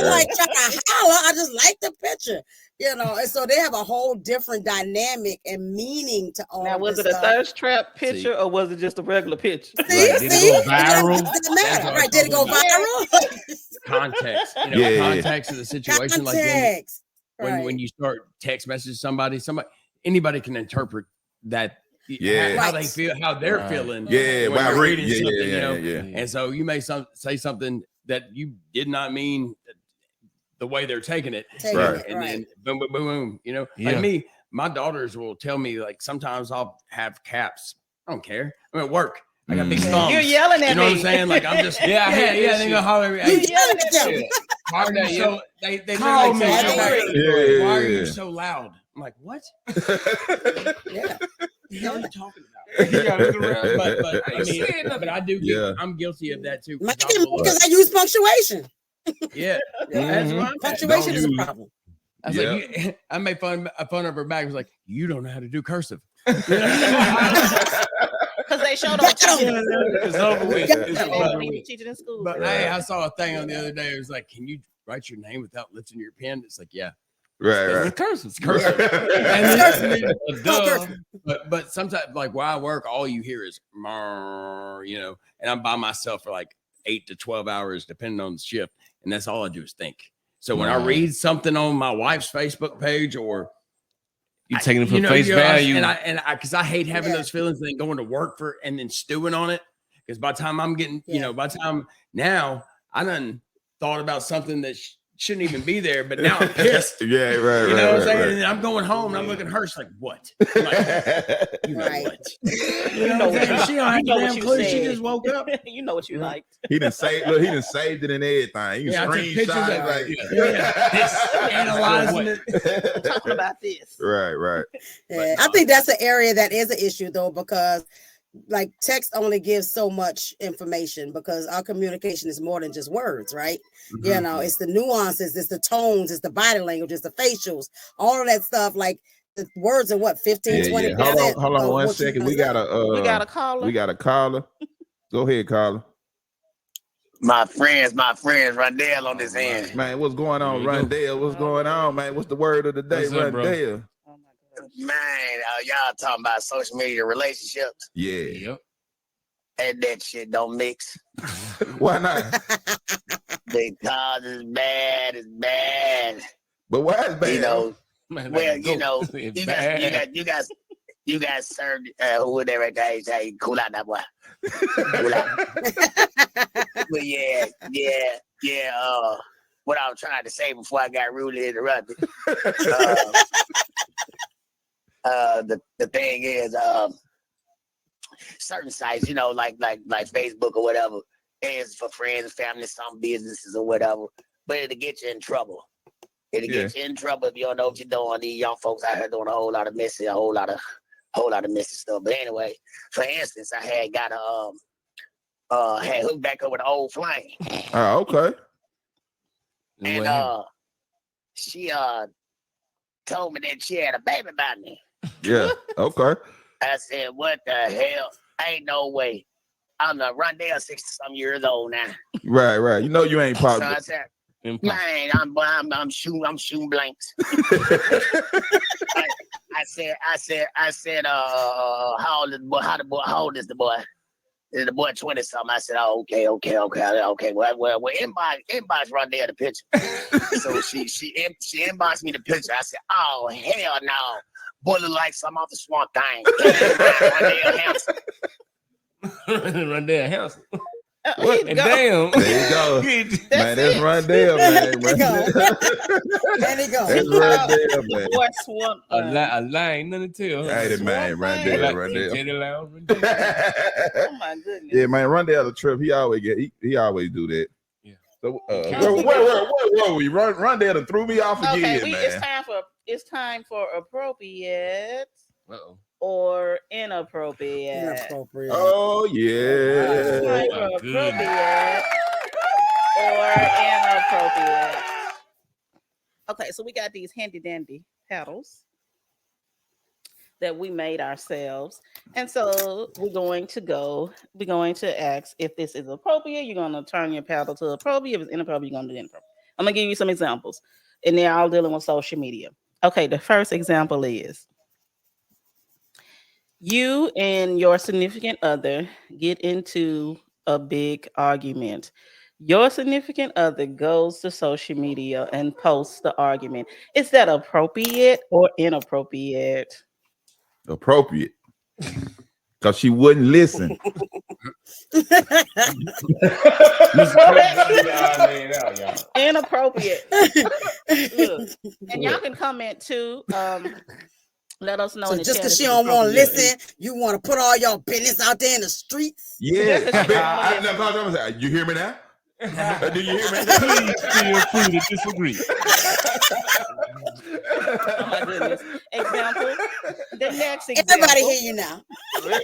like trying to holler, I just like the picture. And so they have a whole different dynamic and meaning to all. Now, was it a thirst trap picture or was it just a regular picture? Did it go viral? Right? Did it go viral? Context, context of the situation. Context. Like when you start text messaging somebody, anybody can interpret that how they feel, how they're feeling. Yeah, when you're reading something, yeah. And so you may say something that you did not mean the way they're taking it. Then boom, boom, boom, boom. Like me, my daughters will tell me, like, sometimes I'll have caps. I don't care. I'm at work. I got big thumbs. You're yelling at me. You know what I'm saying? Like, I'm just they gonna holler at me. You yelling at them. Why are you so? They Call literally me. say, "Why are you so loud?" I'm like, "What? Yeah. The hell are you talking about?" You gotta look around. But I mean, but I do. I'm guilty of that too. Because I use punctuation. Yeah, that's what I'm punctuation is a problem. I was like, I made fun of her back. I was like, "You don't know how to do cursive." Because they showed on It's over with. They teach it in school. But hey, I saw a thing on the other day. It was like, "Can you write your name without lifting your pen?" It's like, yeah. Right. It's cursive. But sometimes, like, where I work, all you hear is, and I'm by myself for like 8 to 12 hours, depending on the shift. And that's all I do is think. So when I read something on my wife's Facebook page, or you taking it for face value, and because I hate having those feelings, and then going to work and then stewing on it. Because by the time I'm getting, by the time now I done thought about something that shouldn't even be there, but now I'm pissed. Right. You know what I'm saying? And then I'm going home and I'm looking at her. She's like, "What?" I'm like, you know what? You know what? She don't have damn clue. She just woke up. You know what you liked. He done saved it in everything. You screenshot like analyzing it. Talking about this. Right. Yeah, I think that's an area that is an issue though, because like text only gives so much information, because our communication is more than just words, right? Mm-hmm. It's the nuances, it's the tones, it's the body language, it's the facials, all of that stuff. Like the words are what, 15, 20 Hold on 1 second. We got a caller. Go ahead, caller. My friends, Rondell on this end. Man, what's going on, Rondell? What's going on, man? What's the word of the day, Rondell? Man, y'all talking about social media relationships? Yeah. Yep. And that shit don't mix. Why not? Because it's bad. But why is bad? You guys served who there right there. Say, cool out that boy. Cool out. But yeah. What I was trying to say before I got rudely interrupted. The thing is, certain sites, like Facebook or whatever, is for friends, family, some businesses or whatever, but it'll get you in trouble. It'll get you in trouble if you don't know what you're doing. These young folks out here doing a whole lot of messy, a whole lot of messy stuff. But anyway, for instance, I had got had hooked back up with an old flame. Oh, okay. And she told me that she had a baby by me. Yeah. Okay. I said, "What the hell? Ain't no way. I'm Rondell, 60-some years old now." Right. You know you ain't popular. So I said, "Man, I'm shooting blanks." I said, how old is the boy? Is the boy 20-something? I said, "Oh, okay. Well, inbox Rondell the picture." So she inboxed me the picture. I said, "Oh, hell no. Boy look like something off the Swamp Thing." Rondell Hampson. Rondell Hampson. What? And damn. There you go. Man, that's Rondell, man. There you go. That's Rondell, man. Boy, Swamp. A line, nothing to tell. Hey, the man, Rondell. Oh my goodness. Yeah, man, Rondell the trip. He always do that. Yeah. So where we? Rondell done threw me off again, man. It's time for appropriate. Uh-oh. Or inappropriate. Oh yeah. Time for appropriate or inappropriate. Okay, so we got these handy dandy paddles that we made ourselves. And so we're going to ask if this is appropriate. You're going to turn your paddle to appropriate. If it's inappropriate, you're going to do inappropriate. I'm going to give you some examples. And they're all dealing with social media. Okay, the first example is you and your significant other get into a big argument. Your significant other goes to social media and posts the argument. Is that appropriate or inappropriate? Appropriate. because she wouldn't listen. Inappropriate. Look, and y'all can comment too. Let us know. So in the just because chat she don't want to listen, you want to put all your business out there in the streets? Yeah. You hear me now? Do you hear me? Please feel free to disagree. Oh my goodness. Example. The next example. Everybody hear you now. The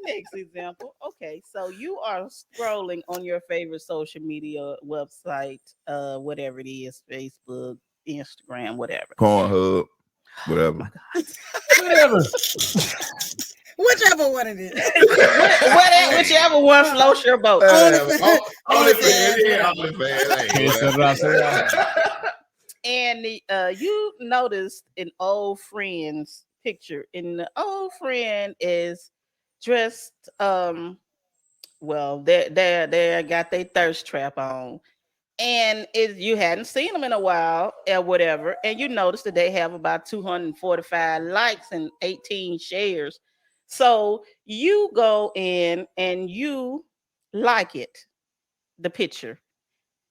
next example. Okay, so you are scrolling on your favorite social media website, whatever it is, Facebook, Instagram, whatever. Pornhub, whatever. Whatever. Whichever one it is. Whichever one floats your boat. And you noticed an old friend's picture, and the old friend is dressed well, they got their thirst trap on, and you hadn't seen them in a while or whatever, and you noticed that they have about 245 likes and 18 shares. So you go in and you like it, the picture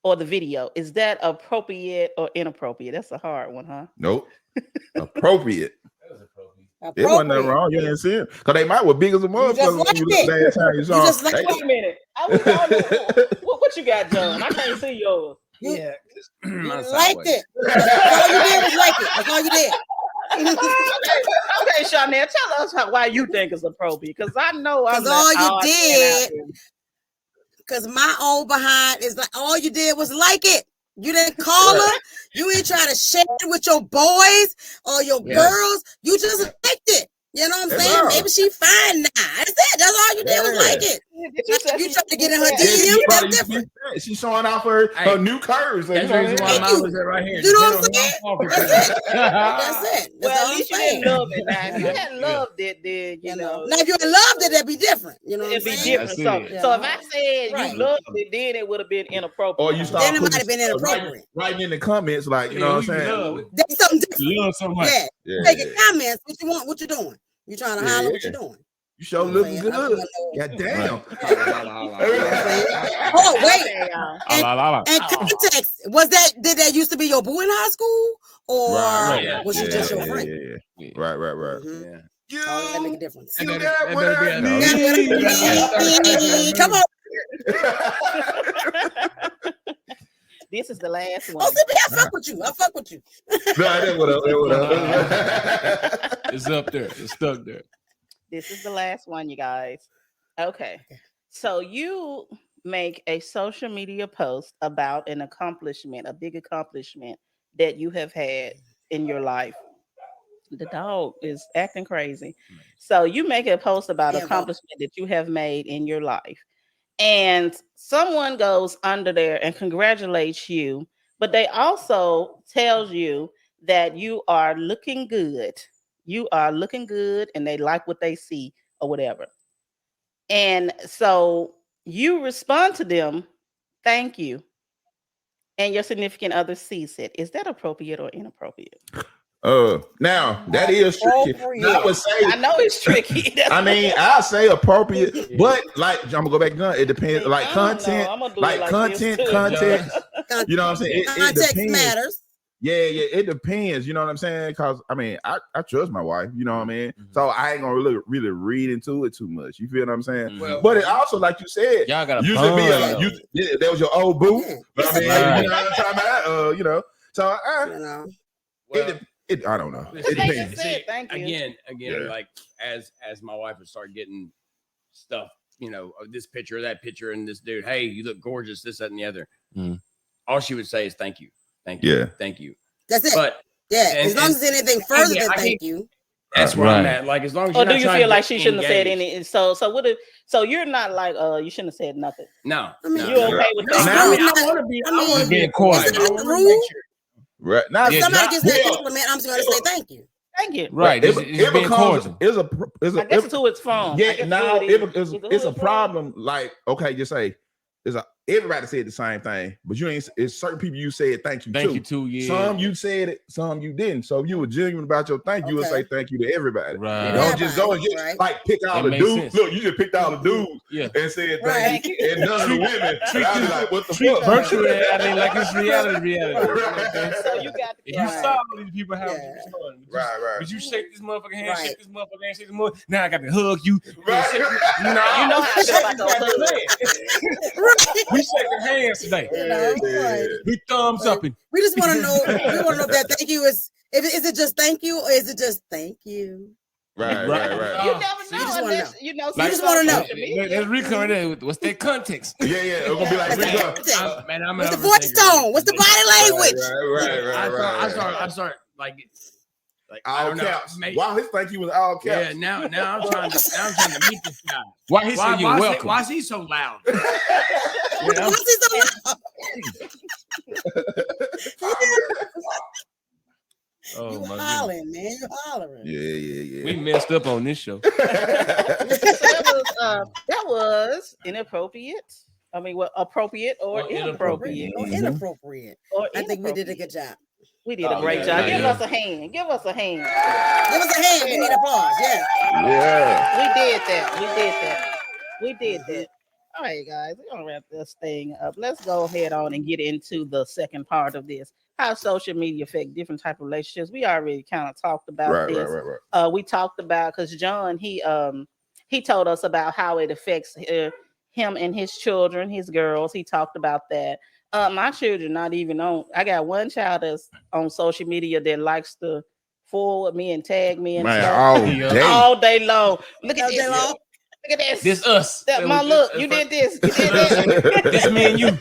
or the video. Is that appropriate or inappropriate? That's a hard one, huh? Nope. Appropriate. It wasn't nothing wrong. You didn't see it. Because they might were big as a motherfucker when you look last time you saw them. Wait a minute. What you got, John? I can't see yours. You liked it. That's all you did was like it. That's all you did. Okay, Chanel, tell us why you think it's appropriate. Because I know I'm all you did. Because my old behind is like, all you did was like it. You didn't call her. You ain't trying to share it with your boys or your girls. You just liked it. You know what I'm saying? Maybe she fine now. That's it. That's all you did was like it. You tried to get in her DM. That's different. She's showing off her new curves. That's the reason why mine was there right here. You know what I'm saying? That's it. Well, at least you didn't love it. Now, if you hadn't loved it, then you know. Now, if you had loved it, that'd be different. You know what I'm saying? It'd be different. So if I said you loved it, then it would have been inappropriate. Or you start then it might have been inappropriate. Writing in the comments, like, you know what I'm saying? That's something different. Love so much. Yeah. Making comments. What you want? What you doing? You trying to holler? What you doing? You sure looking good. God damn. Oh, wait. And context, did that used to be your boo in high school? Or was she just your friend? Yeah. Right. Mm-hmm. Yeah. Oh, that make a difference. You Come on. This is the last one. Oh, I fuck with you. It's up there. It's stuck there. This is the last one, you guys. Okay. So you make a social media post about an accomplishment, a big accomplishment that you have had in your life. The dog is acting crazy. So you make a post about accomplishment that you have made in your life. And someone goes under there and congratulates you, but they also tells you that you are looking good. You are looking good, and they like what they see or whatever. And so you respond to them, thank you. And your significant other sees it. Is that appropriate or inappropriate? Now that is tricky. I know it's tricky. I mean, I'll say appropriate, but like I'm gonna go back to it depends. Like content, content. You know what I'm saying? Context matters. Yeah, it depends. You know what I'm saying? Because I mean, I trust my wife. You know what I mean? Mm-hmm. So I ain't gonna really read into it too much. You feel what I'm saying? Well, but it also, like you said, y'all got that was your old boo. But I mean, you know what I'm talking about? You know, so I don't know. It depends. Thank you. Again, like as my wife would start getting stuff, you know, this picture, that picture, and this dude, hey, you look gorgeous, this, that, and the other. Mm. All she would say is thank you. Thank you. Yeah. Thank you. That's it. But as long as anything further than thank you. That's where I'm at. Like as long as or do you feel like she shouldn't have said any? So what if? So you're not like you shouldn't have said nothing. No. I mean, you okay with that? I want to be quiet. Right now, if somebody gets that compliment, I'm just going to say thank you. Thank you. Right. It becomes I guess to its phone. Yeah. Now it's a problem. Like, okay, just say everybody said the same thing, but you ain't. It's certain people you said thank you to. Yeah. Some you said it, some you didn't. So if you were genuine about your thank you, you would say thank you to everybody. Right. Don't just go and just like pick all the dudes. Sense. Look, you just picked all the dudes and said thank you, and none of the women. I'd be like, what the fuck? Virtual reality, like it's reality. So you got you saw all these people how fun. Right. But you shake this motherfucking hand, shake this motherfucking hand, shake this motherfucker. Now I got to hug you. Right. You know how I feel about those hugs. We shaking hands today. We thumbs up. We just want to know. We want to know if that thank you is it just thank you or is it just thank you? Right. You never know. Unless, you just want to know. There's Rico in there. What's their context? Yeah. It's gonna be like Rico. What's the voice tone? What's the body language? Right. I start like all caps. Wow, his thank you was all caps. Yeah. Now I'm trying to meet this guy. Why he said you're welcome? Why is he so loud? Why is he so loud? Oh, you hollering, man. You hollering. Yeah. We messed up on this show. So that was inappropriate. I mean, appropriate or inappropriate. Inappropriate. I think we did a good job. We did a great job. Give us a hand. Give us a hand. Give us a hand. We need applause. Yeah. We did that. All right, guys, we're gonna wrap this thing up. Let's go ahead on and get into the second part of this. How social media affect different type of relationships. We already kind of talked about this. Right. We talked about because John he told us about how it affects him and his children, his girls. He talked about that. My children not even on. I got one child that's on social media that likes to forward me and tag me and all day long. Look at this. Look at this. This us. You did this. You did that. This me and you.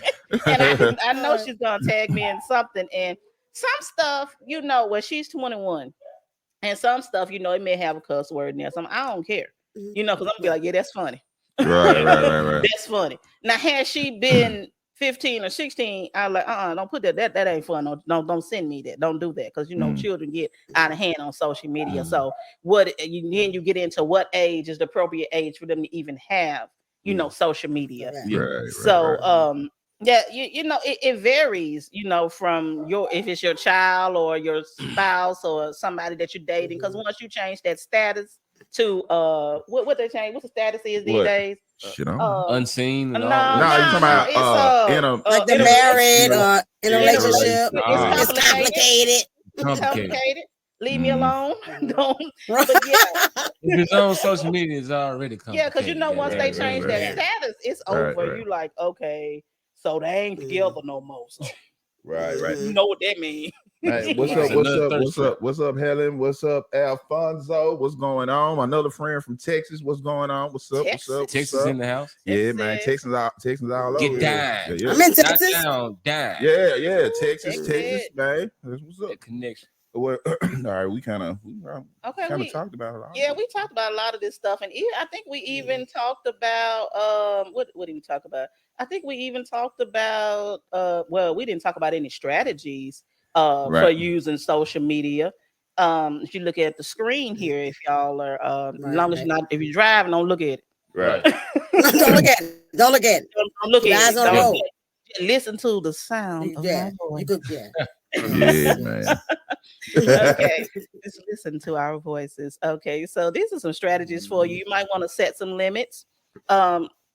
And I know she's gonna tag me in something. And some stuff, where she's 21, and some stuff, it may have a cuss word in there. Some I don't care, because I'm gonna be like, yeah, that's funny. Right. That's funny. Now, had she been 15 or 16, I like, don't put that. That ain't fun. Don't send me that. Don't do that, because children get out of hand on social media. So then you get into what age is the appropriate age for them to even have, social media. Right. It varies, from if it's your child or your spouse or somebody that you're dating. Because once you change that status to what they change, what the status is these days. Unseen. No, you're talking about like they're married or in a relationship. It's complicated. Leave me alone. Don't. Right. But yeah. If it's on social media, it's already complicated. Yeah, because once they change that status, it's over. You like, okay, so they ain't together no more. So. Right. You know what that means. Hey, what's up, Helen? What's up, Alfonso? What's going on? Another friend from Texas. What's going on? What's up? Texas in the house. Yeah, man. Texas all over. Get down. I'm in Texas. Down. Yeah. Texas, man. What's up? That connection. Well, all right, we kind of talked about it. Yeah, we talked about a lot of this stuff, and I think we even talked about what did we talk about? I think we even talked about we didn't talk about any strategies for using social media. If you look at the screen here, if y'all are if you're driving, don't look at it. Right. Don't look at it. Don't look at it. Don't look at it. On the road. Listen to the sound of my voice. Yeah, man. Okay, just listen to our voices. Okay, so these are some strategies for you. You might want to set some limits.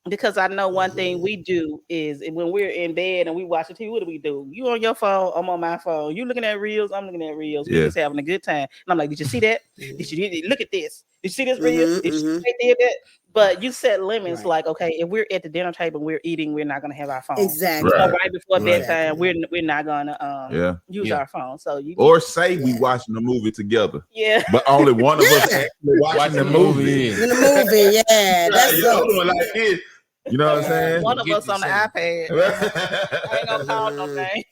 Because I know one thing we do is when we're in bed and we watch the TV, what do? You on your phone, I'm on my phone. You looking at reels, I'm looking at reels. We're just having a good time. And I'm like, did you see that? Did you look at this? Did you see this reel? Did you see that? But you set limits like, okay, if we're at the dinner table and we're eating, we're not gonna have our phone. Exactly. So right before bedtime, we're not gonna use our phone. So or say we watching the movie together. Yeah. But only one of us actually watching the movie. In the movie, that's so. Like this. You know what I'm saying? One of us on the iPad. I ain't gonna call no name.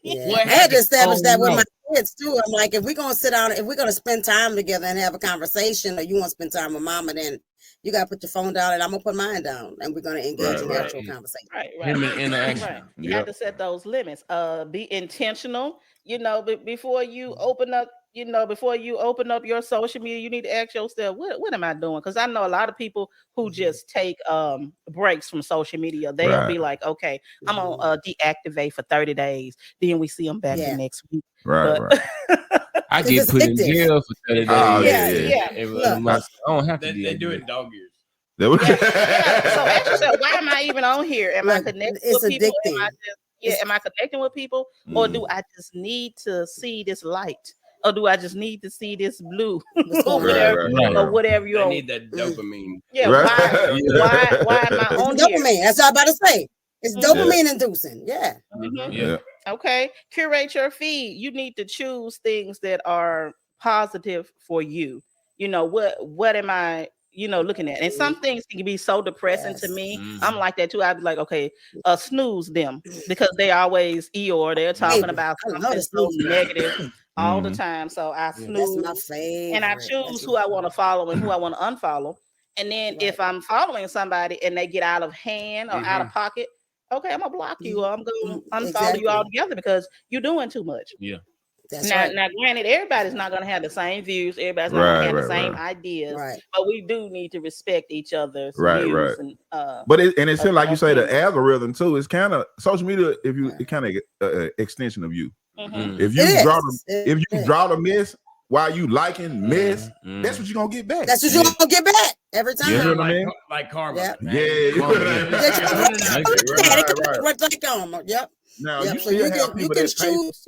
I had to establish that with my kids too. I'm like, if we're gonna sit down, if we're gonna spend time together and have a conversation, or you want to spend time with mama, then you gotta put your phone down and I'm gonna put mine down, and we're gonna engage in actual conversation. Right. Interaction. You have to set those limits. Be intentional. Before you open up before you open up your social media, you need to ask yourself, what am I doing? Because I know a lot of people who just take breaks from social media. They'll be like, okay, I'm gonna deactivate for 30 days. Then we see them back the next week. Right. I get put in jail for 30 days. I don't have to. They do it in dog years. So ask yourself, why am I even on here? Am I connected with people? Am I connecting with people? Or do I just need to see this light? Or do I just need to see this blue? Or whatever you need that dopamine. Yeah, why am I on here? Dopamine. That's what I'm about to say. It's dopamine inducing. Yeah. Yeah. Okay. Curate your feed. You need to choose things that are positive for you. What am I looking at? And some things can be so depressing to me. I'm like that too. I'd be like, okay, snooze them, because they always they're talking about something so negative all the time. So I snooze. That's my favorite. And I choose who I want to follow and who I want to unfollow. And then if I'm following somebody and they get out of hand or out of pocket, okay, I'm gonna block you, or I'm gonna unfollow you altogether because you're doing too much. Yeah. Now, granted, everybody's not going to have the same views. Everybody's not going to have the same ideas. But we do need to respect each other's views. And, but it seems like you say the algorithm too is kind of social media. If you it kind of extension of you. If you draw the miss while you liking miss, that's what you're gonna get back. That's what you're gonna get back every time. You know what I mean? Like karma. Right. Karma. Yep. Now you still have people that choose.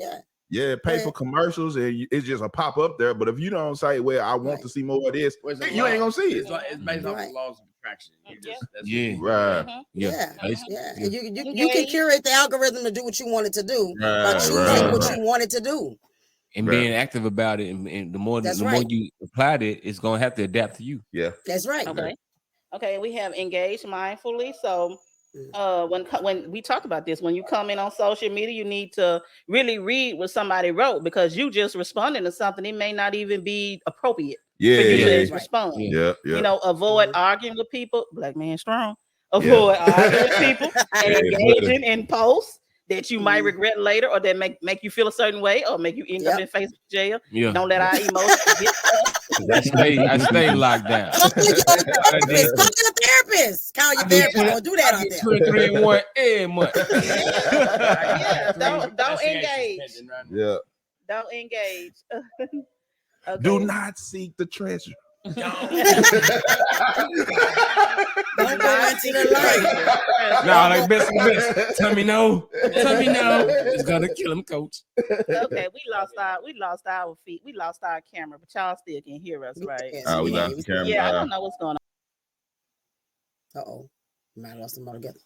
Pay for commercials, and it's just a pop up there. But if you don't say, "Well, I want to see more of this," you ain't gonna see it. It's based off the laws of attraction. And you can curate the algorithm to do what you want it to do by choosing what you want it to do and being active about it. And the more you applied it, it's gonna have to adapt to you. Yeah, that's right. Okay. We have engaged mindfully. So. When we talk about this, when you come in on social media, you need to really read what somebody wrote, because you just responding to something, it may not even be appropriate for you to respond. Avoid arguing with people. Black man strong. Avoid arguing with people and engaging in posts that you might regret later, or that make you feel a certain way, or make you end up in Facebook jail. Don't let our emotions get up. I stay locked down. Call your therapist. Call your therapist. Don't do that out there. 23 and 1 every month. Don't engage. Don't engage. Do not seek the treasure. Don't go into the light. No, like best. Tell me no. It's gonna kill him, coach. Okay, we lost our feet. We lost our camera, but y'all still can hear us, right? We lost the camera. Yeah, I don't know what's going on. Might have lost them all together.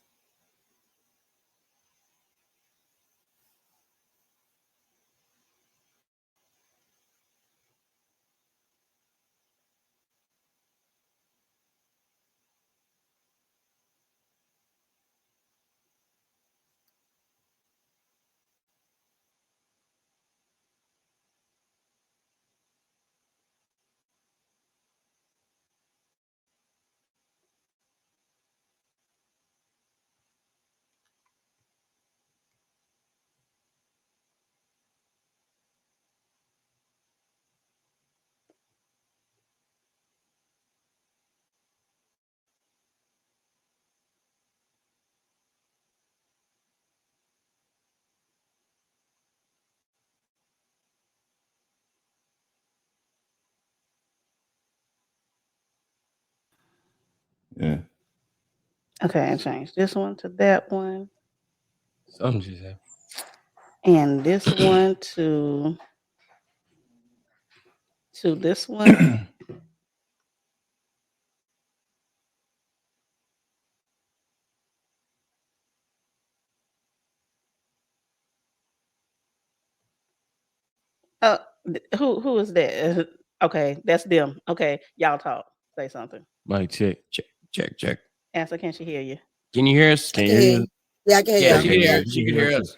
Yeah. Okay, I changed this one to that one. Something just happened. And this one to this one. Who is that? Okay, that's them. Okay, y'all talk. Say something. Mic check. Answer, can she hear you? Can you hear us? Can you hear? Yeah, I can hear you. She can hear us.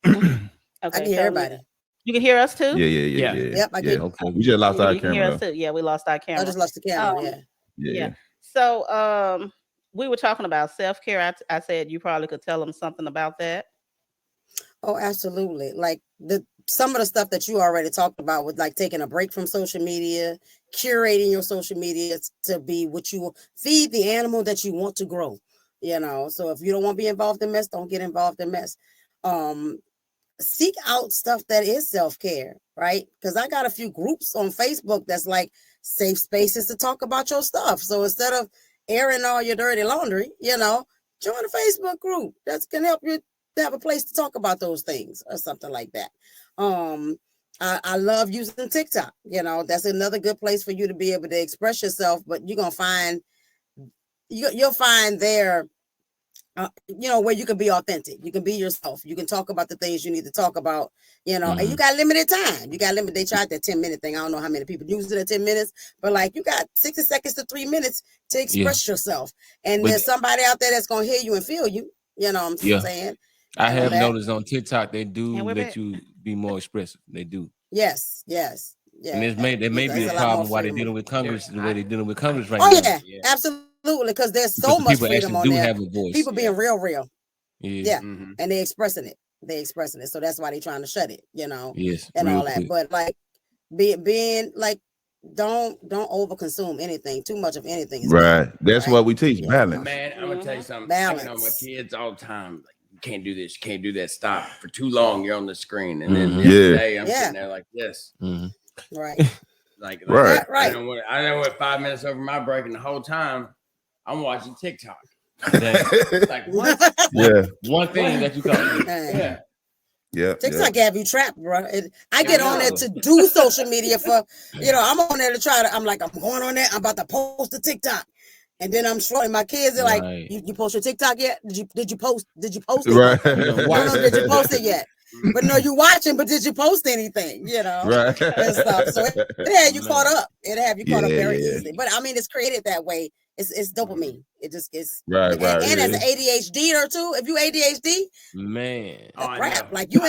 Okay, I can hear everybody. You can hear us too? Yeah. Yep, I can. Okay. We just lost our You can hear camera. us too. Yeah, we lost our camera. I just lost the camera. Yeah. So we were talking about self-care. I said you probably could tell them something about that. Oh, absolutely. Like some of the stuff that you already talked about with like taking a break from social media, curating your social media to be what you feed the animal that you want to grow, So if you don't want to be involved in mess, don't get involved in mess. Seek out stuff that is self-care, right? Because I got a few groups on Facebook that's like safe spaces to talk about your stuff. So instead of airing all your dirty laundry, join a Facebook group that can help you to have a place to talk about those things or something like that. I love using TikTok. That's another good place for you to be able to express yourself, but you're gonna find you'll find there where you can be authentic, you can be yourself, you can talk about the things you need to talk about, and you got limited time. They tried that 10-minute thing. I don't know how many people use it at 10 minutes, but like you got 60 seconds to 3 minutes to express yourself. And there's somebody out there that's gonna hear you and feel you. You know what I'm saying? I have noticed on TikTok they do let you be more expressive. They do. Yes. Yeah. And there may be a problem why they're dealing with Congress the way they're dealing with Congress right now. Yeah, absolutely. Because there's so much freedom on there. Have a voice. People being real. Yeah. And they're expressing it. So that's why they're trying to shut it, Yes. And all that. Quick. But like being like, don't overconsume anything. Too much of anything is right. That's what we teach. Balance. Man, I'm gonna tell you something. Balance. I know my kids all the time. Like, you can't do this. You can't do that. Stop for too long. You're on the screen, and then the other day I'm sitting there like this. Right. Like right. I don't want 5 minutes over my break, and the whole time I'm watching TikTok. Like what? One thing that you call TikTok have you trapped, bro. I get on there to do social media for, I'm on there to I'm going on there. I'm about to post a TikTok. And then I'm showing my kids are like, you post your TikTok yet? Did you post it? Right. No, did you post it yet? But no, you watching, but did you post anything? Right. And stuff. So it had you caught up. It have you caught up very easily. But I mean, it's created that way. It's dopamine. It just gets right. And as an ADHD or two, if you ADHD, man, crap. Like you.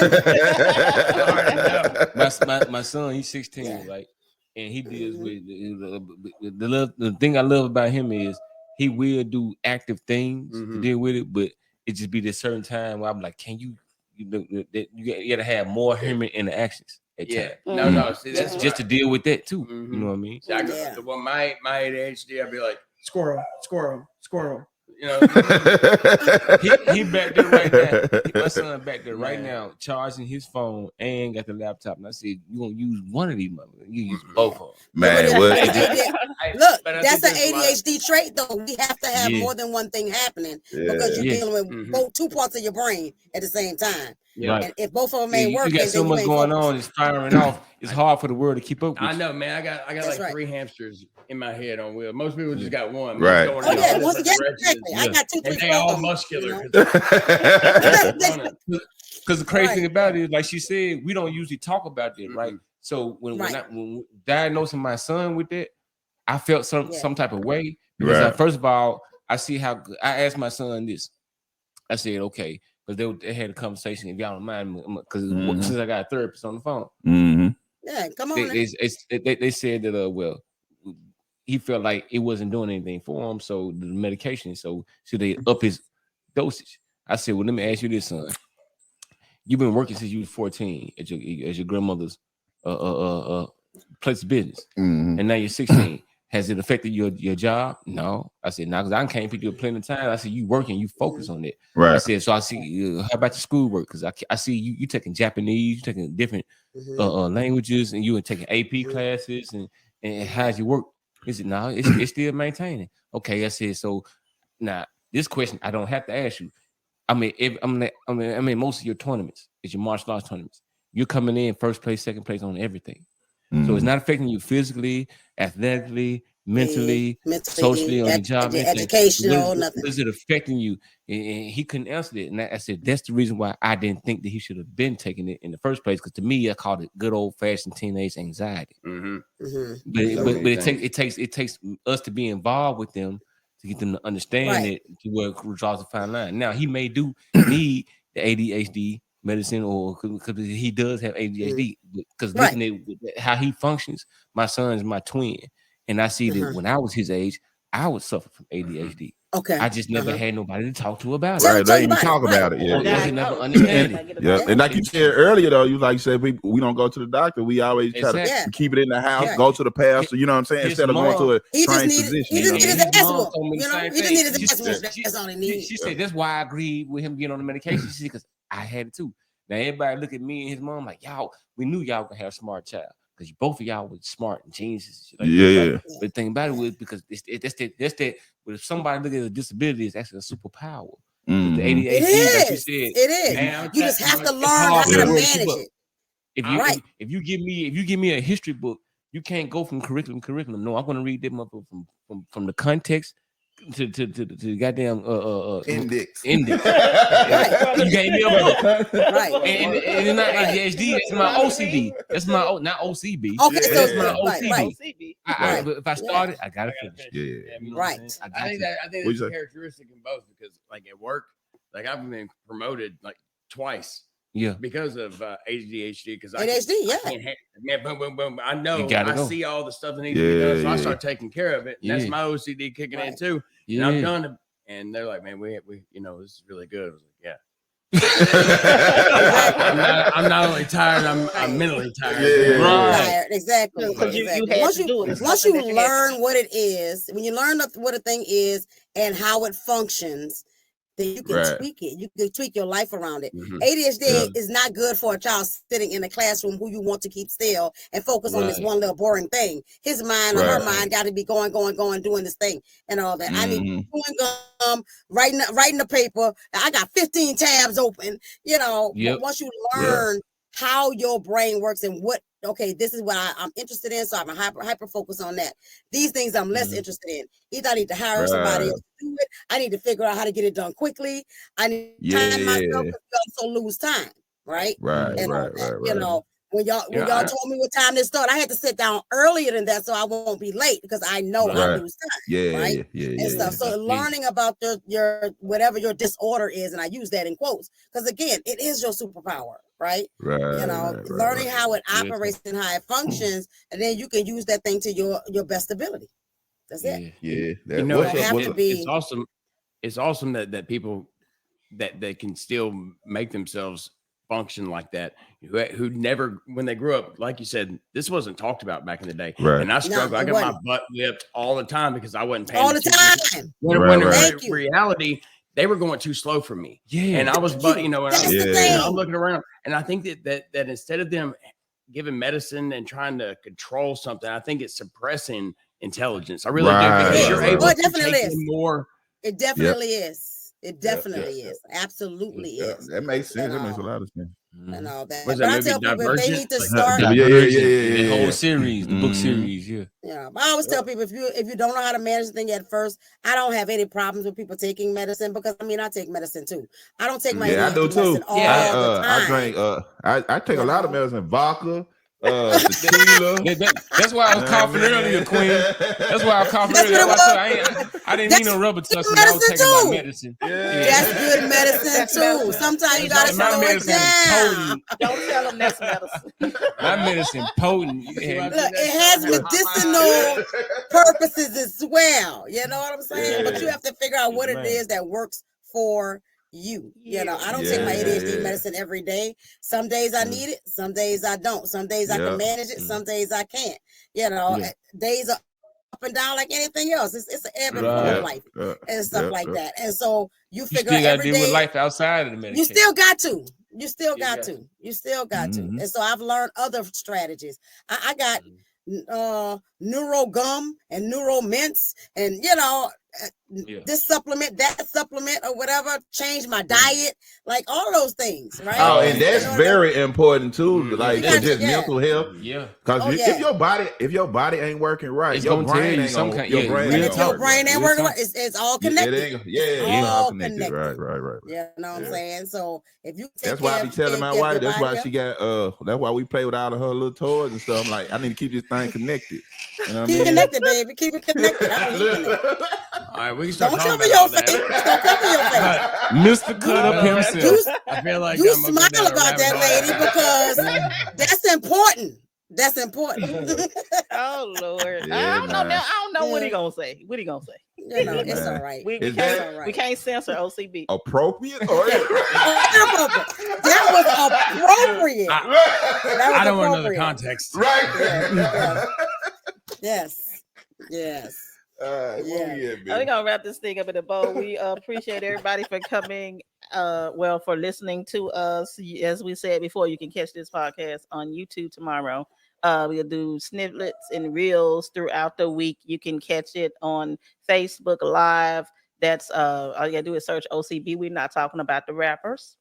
My son, he's 16, right? And he deals with the thing I love about him is he will do active things to deal with it, but it just be this certain time where I'm like, can you gotta have more human interactions at times. No. See, that's just to deal with that too. You know what I mean? See, my ADHD, I'd be like, squirrel. He back there right now. My son back there right now, charging his phone and got the laptop. And I said, "You gonna use one of these, mother? You use both of them." Man, look, that's an ADHD trait, though. We have to have more than one thing happening because you're dealing with both two parts of your brain at the same time. Right. And if both of them ain't working, you got so much going on. It's firing off. It's hard for the world to keep up with. I know, man. I got like 3 hamsters in my head on wheel. Most people just got one. Right. Exactly. I got 2, 3. And they all muscular. Because the crazy thing about it is, like she said, we don't usually talk about that, right? So when diagnosing my son with that, I felt some type of way because first of all, I see how I asked my son this. I said, okay. Because they had a conversation, if y'all don't mind, because since I got a therapist on the phone. Yeah, come on. They said that, he felt like it wasn't doing anything for him, so the medication, so should they up his dosage? I said, well, let me ask you this, son. You've been working since you was 14 at your grandmother's place of business, and now you're 16. Has it affected your job? No. I said, no, because I can't pick you up plenty of time. I said, you working, you focus on it. Right. I said, so I see, how about your schoolwork? Because I see you taking Japanese, you taking different languages, and you are taking AP classes, and how's your work? He said, no, it's still maintaining. Okay, I said, so now this question I don't have to ask you. I mean, most of your tournaments, it's your martial arts tournaments. You're coming in first place, second place on everything. So it's not affecting you physically, athletically, mentally, socially, on your job, educational, nothing. Is it affecting you? And he couldn't answer it. And I said, that's the reason why I didn't think that he should have been taking it in the first place. Because to me, I called it good old fashioned teenage anxiety. But it takes us to be involved with them to get them to understand it to where it draws a fine line. Now he may need the ADHD medicine, or because he does have ADHD, because looking at how he functions, my son is my twin, and I see that when I was his age, I would suffer from ADHD. Okay. I just never had nobody to talk to about it. Right, they didn't talk about it. Yeah, They never understand it. Yeah, and like you said earlier, though, like you said, we don't go to the doctor. We always try to keep it in the house, go to the pastor. You know what I'm saying? Instead of going to a trained physician. He just needed the textbook. You know, he just needed the textbook. That's all he needed. She said that's why I agreed with him getting on the medication. She said because I had it too. Now everybody look at me and his mom like, y'all, we knew y'all gonna have a smart child because both of y'all was smart and geniuses. Like, but the thing about it was because that's that. But if somebody look at a disability, it's actually a superpower. The ADHD, it is. Like you said, it is. You just have to learn how to manage it. If you give me a history book, you can't go from curriculum. No, I'm going to read them up from the context to the goddamn index. You can't be able to right. And it's not ADHD. It's my OCD. That's my not OCB. Okay, that's my OCD. If I started, I gotta finish. Right. I think that's a characteristic in both because, like at work, like I've been promoted like twice. Yeah, because of ADHD. Because ADHD, I know I see all the stuff that needs to be done, so I start taking care of it. And that's my OCD kicking in too. And I'm done. And they're like, "Man, we this is really good." I was like, "Yeah." I'm not only tired, I'm mentally tired. Tired, exactly. Once you learn what it is, when you learn what a thing is and how it functions, then you can tweak it. You can tweak your life around it. ADHD is not good for a child sitting in a classroom who you want to keep still and focus on this one little boring thing. His mind or her mind got to be going, doing this thing and all that. I need chewing gum, writing the paper. I got 15 tabs open, but once you learn how your brain works and this is what I'm interested in, so I'm hyper focus on that. These things I'm less interested in. Either I need to hire somebody else to do it. I need to figure out how to get it done quickly. I need to time myself because you also lose time, right? Right. When y'all told me what time to start, I had to sit down earlier than that so I won't be late because I know I lose time. And stuff. So learning about your whatever your disorder is, and I use that in quotes because again, it is your superpower, right? Learning how it operates and how it functions, and then you can use that thing to your best ability. That's it. It's awesome. It's awesome that people that they can still make themselves function like that, who never, when they grew up, like you said, this wasn't talked about back in the day. And I struggled. I got my butt whipped all the time because I wasn't paying attention. When in reality, they were going too slow for me. And I was, and I'm looking around, and I think that instead of them giving medicine and trying to control something, I think it's suppressing intelligence. I really do, because you're able to take more. It definitely is. It definitely is. Absolutely is. That makes sense. That makes a lot of sense. And all that. But I tell people if they need to start the whole series, the book series. I always tell people if you don't know how to manage the thing at first, I don't have any problems with people taking medicine because I take medicine too. I don't take my I do too. All the time. I drink I take a lot of medicine, vodka. Tequila. That's why I was coughing earlier, Queen. That's why I was coughing earlier. I didn't need no rubber tussle. I was taking my medicine. That's good medicine too. Sometimes you gotta slow it down. Don't tell them that's medicine. My medicine potent. Look, it has medicinal purposes as well. You know what I'm saying? But you have to figure out what it is that works for you. I don't take my ADHD medicine every day. Some days I need it, some days I don't. Some days I can manage it, some days I can't. Days are up and down like anything else. It's an ebb and flow of life and stuff like that. And so you figure out every day. Deal with life outside of the medication. You still got to. You still got to. And so I've learned other strategies. I got neuro gum and neuro mints and this supplement, that supplement, or whatever, change my diet, like all those things, right? Oh, and that's very important too, like for just mental health. Because if your body ain't working right, your brain ain't working right, it's all connected. All connected. Right. You know what I'm saying? So if you that's why I be telling my wife, that's why she got that's why we play with all of her little toys and stuff. I'm like, I need to keep this thing connected. You know what keep connected, baby. Keep it connected. All right, we can start. Don't cover your face. Don't cover your face. Mr. Cut Up himself. I feel like you smile about that lady because that's important. That's important. Oh Lord. Yeah, I don't know. man. I don't know what he gonna say. What he gonna say? You know, it's Man. all right. We Is can't, that- we can't censor OCB. Appropriate or That was appropriate. That was I don't want to know the appropriate. context. right? Yes. Yes. Where we at, We're baby? gonna wrap this thing up in a bow. We appreciate everybody for coming. For listening to us. As we said before, you can catch this podcast on YouTube tomorrow. We'll do snippets and reels throughout the week. You can catch it on Facebook Live. That's all you gotta do is search OCB. We're not talking about the rappers.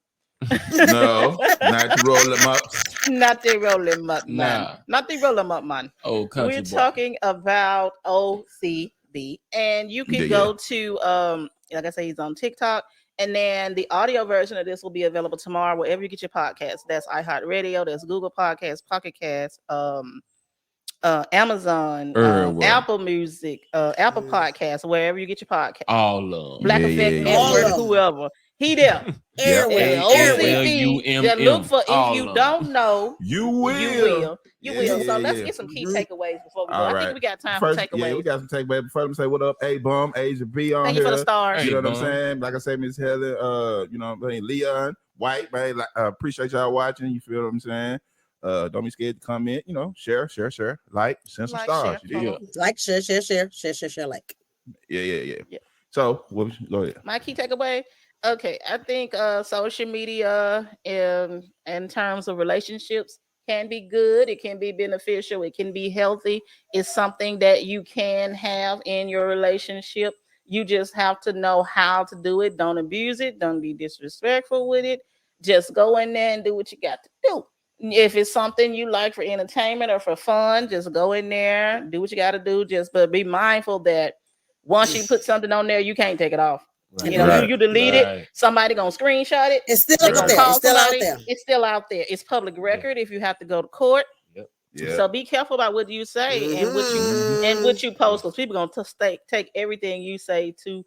No, not to roll them up. Not the roll them up, man. Nah. Not the roll them up, man. Old country We're boy. talking about OCB, and you can go to like I say, he's on TikTok, and then the audio version of this will be available tomorrow wherever you get your podcasts. That's iHeart Radio, that's Google Podcasts, Pocket Casts, Amazon, Apple Music, Apple Podcasts, wherever you get your podcast. All of them. Black Effect Network, All of 'em. whoever. He there. Everywhere. OCB. Just look for all if you of 'em. don't know. You will. You will. So let's Yeah. get some key takeaways before we go. All I right. think we got time First, for takeaways. yeah, we got some takeaways. First, say what up, A Bum, Asia B on Thank here. you for the stars. You know what I'm Bum. saying? Like I said, Miss Heather, you know, Leon, White, man. Like, appreciate y'all watching. You feel what I'm saying? Don't be scared to comment. You know, share, like, send some Like, stars. share, You follow. dig? Like, share, like. Yeah. So, go ahead. My key takeaway. Okay, I think social media in terms of relationships can be good. It can be beneficial. It can be healthy. It's something that you can have in your relationship. You just have to know how to do it. Don't abuse it. Don't be disrespectful with it. Just go in there and do what you got to do. If it's something you like for entertainment or for fun, just go in there, do what you got to do. But be mindful that once you put something on there, you can't take it off. Right. You know, Right. you delete it, somebody gonna screenshot it. It's still They out gonna there. call It's still out somebody. there. It's still out there. It's public record if you have to go to court. Yeah. So be careful about what you say and what you post, because people gonna take everything you say to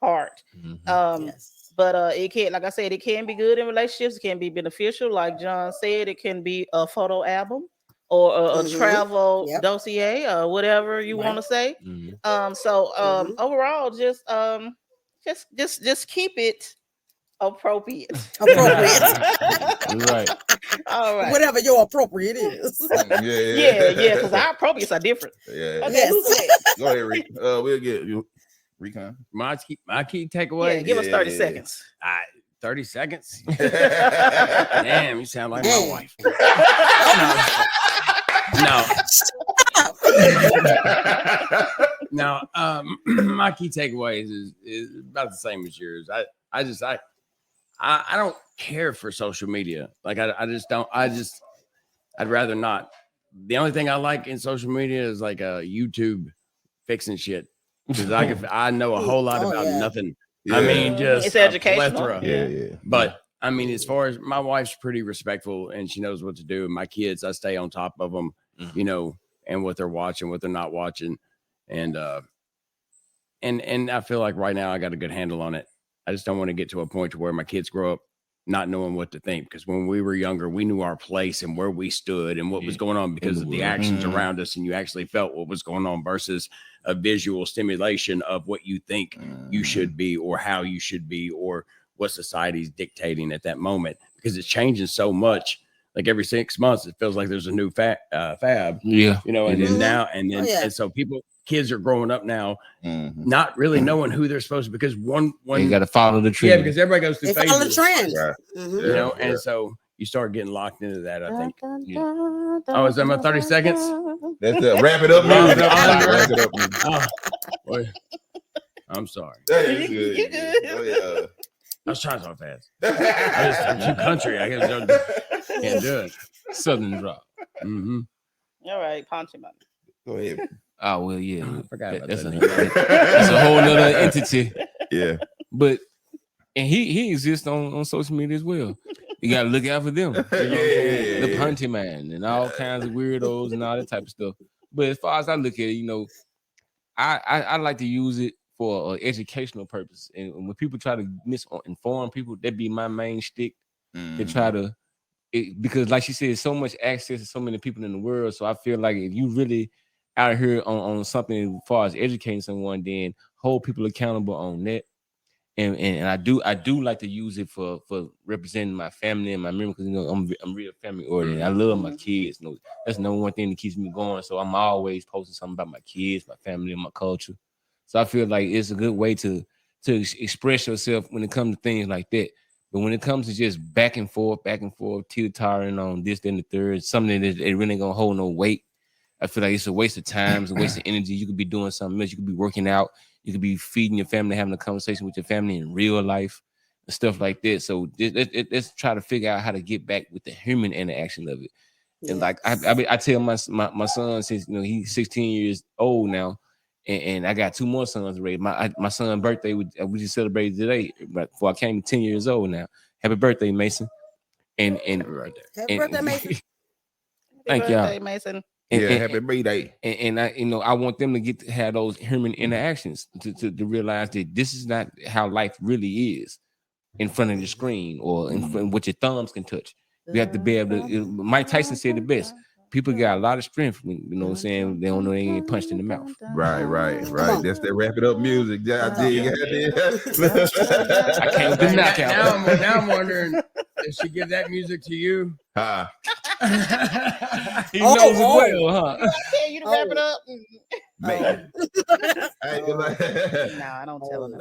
heart. Yes. But it can, like I said, it can be good in relationships. It can be beneficial, like John said. It can be a photo album or a travel dossier or whatever you want to say. Overall, just keep it appropriate. Right. All right. Whatever your appropriate is. Yeah. Because our appropriates are different. Yeah. Okay, Yes. who's next? Go ahead, Rick. We'll get you. Recon. My key takeaway. Yeah, give us 30 seconds. 30 seconds. Damn, you sound like my wife. No. My key takeaways is about the same as yours. I don't care for social media. Like I just don't. I'd rather not. The only thing I like in social media is like YouTube fixing shit, because I know a whole lot about nothing. Yeah. I mean, just it's educational. plethora. Yeah. But I mean, as far as my wife's pretty respectful and she knows what to do. My kids, I stay on top of them, you know, and what they're watching, what they're not watching. And I feel like right now I got a good handle on it. I just don't want to get to a point to where my kids grow up not knowing what to think, because when we were younger, we knew our place and where we stood and what was going on because of the actions around us, and you actually felt what was going on versus a visual stimulation of what you think you should be or how you should be or what society's dictating at that moment, because it's changing so much. Like every 6 months, it feels like there's a new fab. Yeah, you know, and then now and so kids are growing up now, not really knowing who they're supposed to, because one you got to follow the trend. Yeah, because everybody goes through They follow the phases. trend. Right. You know, and so you start getting locked into that, I think. Oh, is that my 30 seconds? That's the wrap it up. Wrap it up. Wrap it up. Oh, boy. I'm sorry. You good. Oh, yeah. I was trying to talk fast. I'm too country. I can't do it. Southern drop. All right, Poncho. Go ahead. Oh well, yeah. I forgot about That's that. that's a whole nother entity. Yeah. But and he exists on social media as well. You gotta look out for them. You know what I'm saying? The punty man and all kinds of weirdos and all that type of stuff. But as far as I look at it, you know, I like to use it for an educational purpose. And when people try to misinform people, that'd be my main shtick to try to because like she said, so much access to so many people in the world. So I feel like if you really out here on something as far as educating someone, then hold people accountable on that. And I do like to use it for representing my family and my memory, because I'm real family oriented. I love my kids. That's the number one thing that keeps me going. So I'm always posting something about my kids, my family, and my culture. So I feel like it's a good way to express yourself when it comes to things like that. But when it comes to just back and forth, teeter-tottering on this, then the third, something that it really ain't gonna hold no weight, I feel like it's a waste of time, it's a waste of energy. You could be doing something else. You could be working out. You could be feeding your family, having a conversation with your family in real life and stuff like that. So let's try to figure out how to get back with the human interaction of it. And like I tell my son, since he's 16 years old now, and I got 2 more sons raised. My son's birthday we just celebrated today, but before I came 10 years old now. Happy birthday, Mason! And happy birthday, Mason! Thank y'all, Mason. Happy birthday. And I want them to get to have those human interactions to realize that this is not how life really is in front of the screen or in front of what your thumbs can touch. You have to be able to. Mike Tyson said the best. People got a lot of strength when, what I'm saying, they don't know they ain't punched in the mouth. Right. That's that wrap it up music. I can't do knockout. Now I'm wondering, did she give that music to you? He knows it well, huh? I tell you to wrap it up. Man. No, I don't tell him.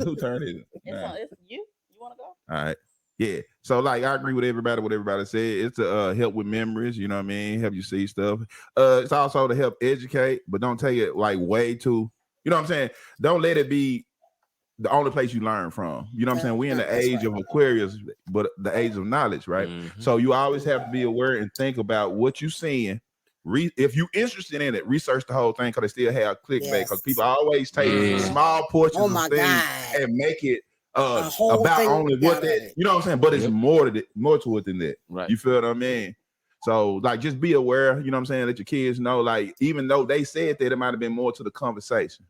Who turned it? It's you. You want to go? All right. Yeah. So like I agree with everybody, what everybody said. It's to help with memories, you know what I mean? Help you see stuff. It's also to help educate, but don't take it like way too, you know what I'm saying? Don't let it be the only place you learn from. You know what I'm saying? We're in the age of Aquarius, but the age of knowledge, right? Mm-hmm. So you always have to be aware and think about what you're seeing. If you're interested in it, research the whole thing, because they still have clickbait, because people always take small portions of things and make it about only what that, you know what I'm saying? But it's more to it than that. Right. You feel what I mean? So like just be aware, you know what I'm saying? Let your kids know, like, even though they said that, it might have been more to the conversation.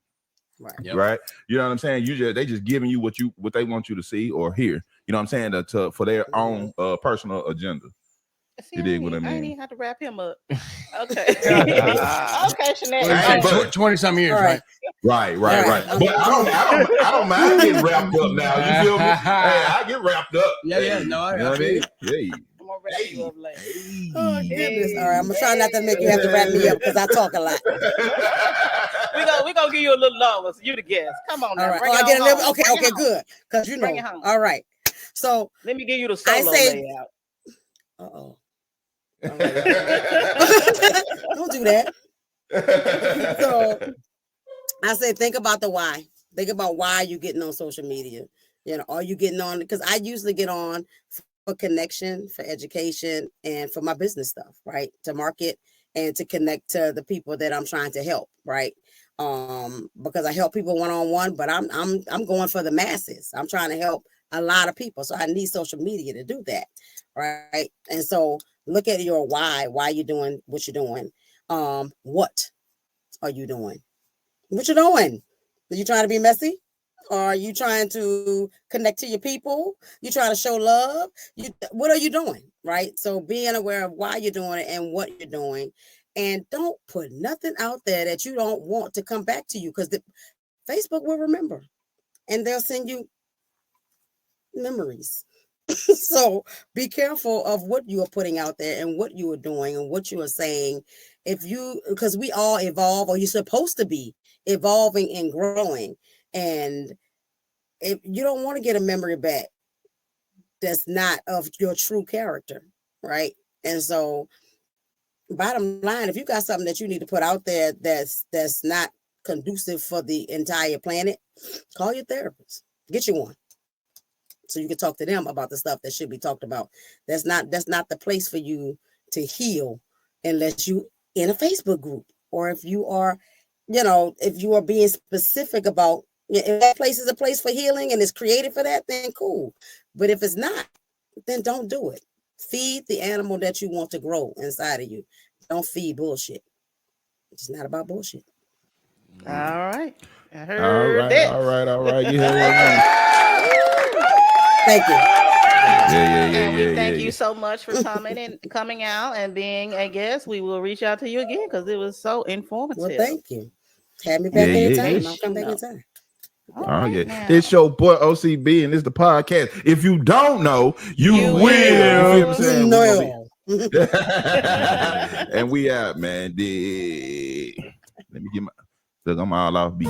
Right. Yep. Right. You know what I'm saying? They just giving you what they want you to see or hear. You know what I'm saying? For their own personal agenda. See, you dig what I mean? I didn't even have to wrap him up. Okay. Okay, Shanette. 20-some years, right? Right. But I don't mind getting wrapped up now. You feel me? Hey, I get wrapped up. Yeah. No, I mean, hey. I'm gonna wrap you up later. Oh, goodness. All right, I'm gonna try not to make you have to wrap me up because I talk a lot. We're gonna give you a little longer, so you the guest. Come on now. All right. I get a little. Okay, good. Because you know. Bring it home. All right. So let me give you the solo layout. Uh-oh. Don't do that. So I say, think about the why. Think about why you're getting on social media. Are you getting on? Because I usually get on for connection, for education, and for my business stuff, right? To market and to connect to the people that I'm trying to help, right? Because I help people one-on-one, but I'm going for the masses. I'm trying to help a lot of people, so I need social media to do that, right? And so look at your why you're doing what you're doing. What are you doing? What you doing? Are you trying to be messy? Or are you trying to connect to your people? You trying to show love? What are you doing? Right? So being aware of why you're doing it and what you're doing. And don't put nothing out there that you don't want to come back to you, because Facebook will remember and they'll send you memories. So be careful of what you are putting out there and what you are doing and what you are saying. Because we all evolve, or you're supposed to be evolving and growing. And if you don't want to get a memory back that's not of your true character, right? And so bottom line, if you got something that you need to put out there that's not conducive for the entire planet, call your therapist. Get you one, so you can talk to them about the stuff that should be talked about. That's not the place for you to heal unless you in a Facebook group, or if you are, if you are being specific about, if that place is a place for healing and it's created for that, then cool. But if it's not, then don't do it. Feed the animal that you want to grow inside of you. Don't feed bullshit. It's not about bullshit. All right. I heard that. All right. You hear what I mean? Thank you. Thank you so much for coming out and being a guest. We will reach out to you again because it was so informative. Well, thank you. Have me back anytime. I'll come back anytime. It's your boy OCB, and it's the podcast. If you don't know, you will. You know. And we out, man. Let me get my. Look, I'm all off beat.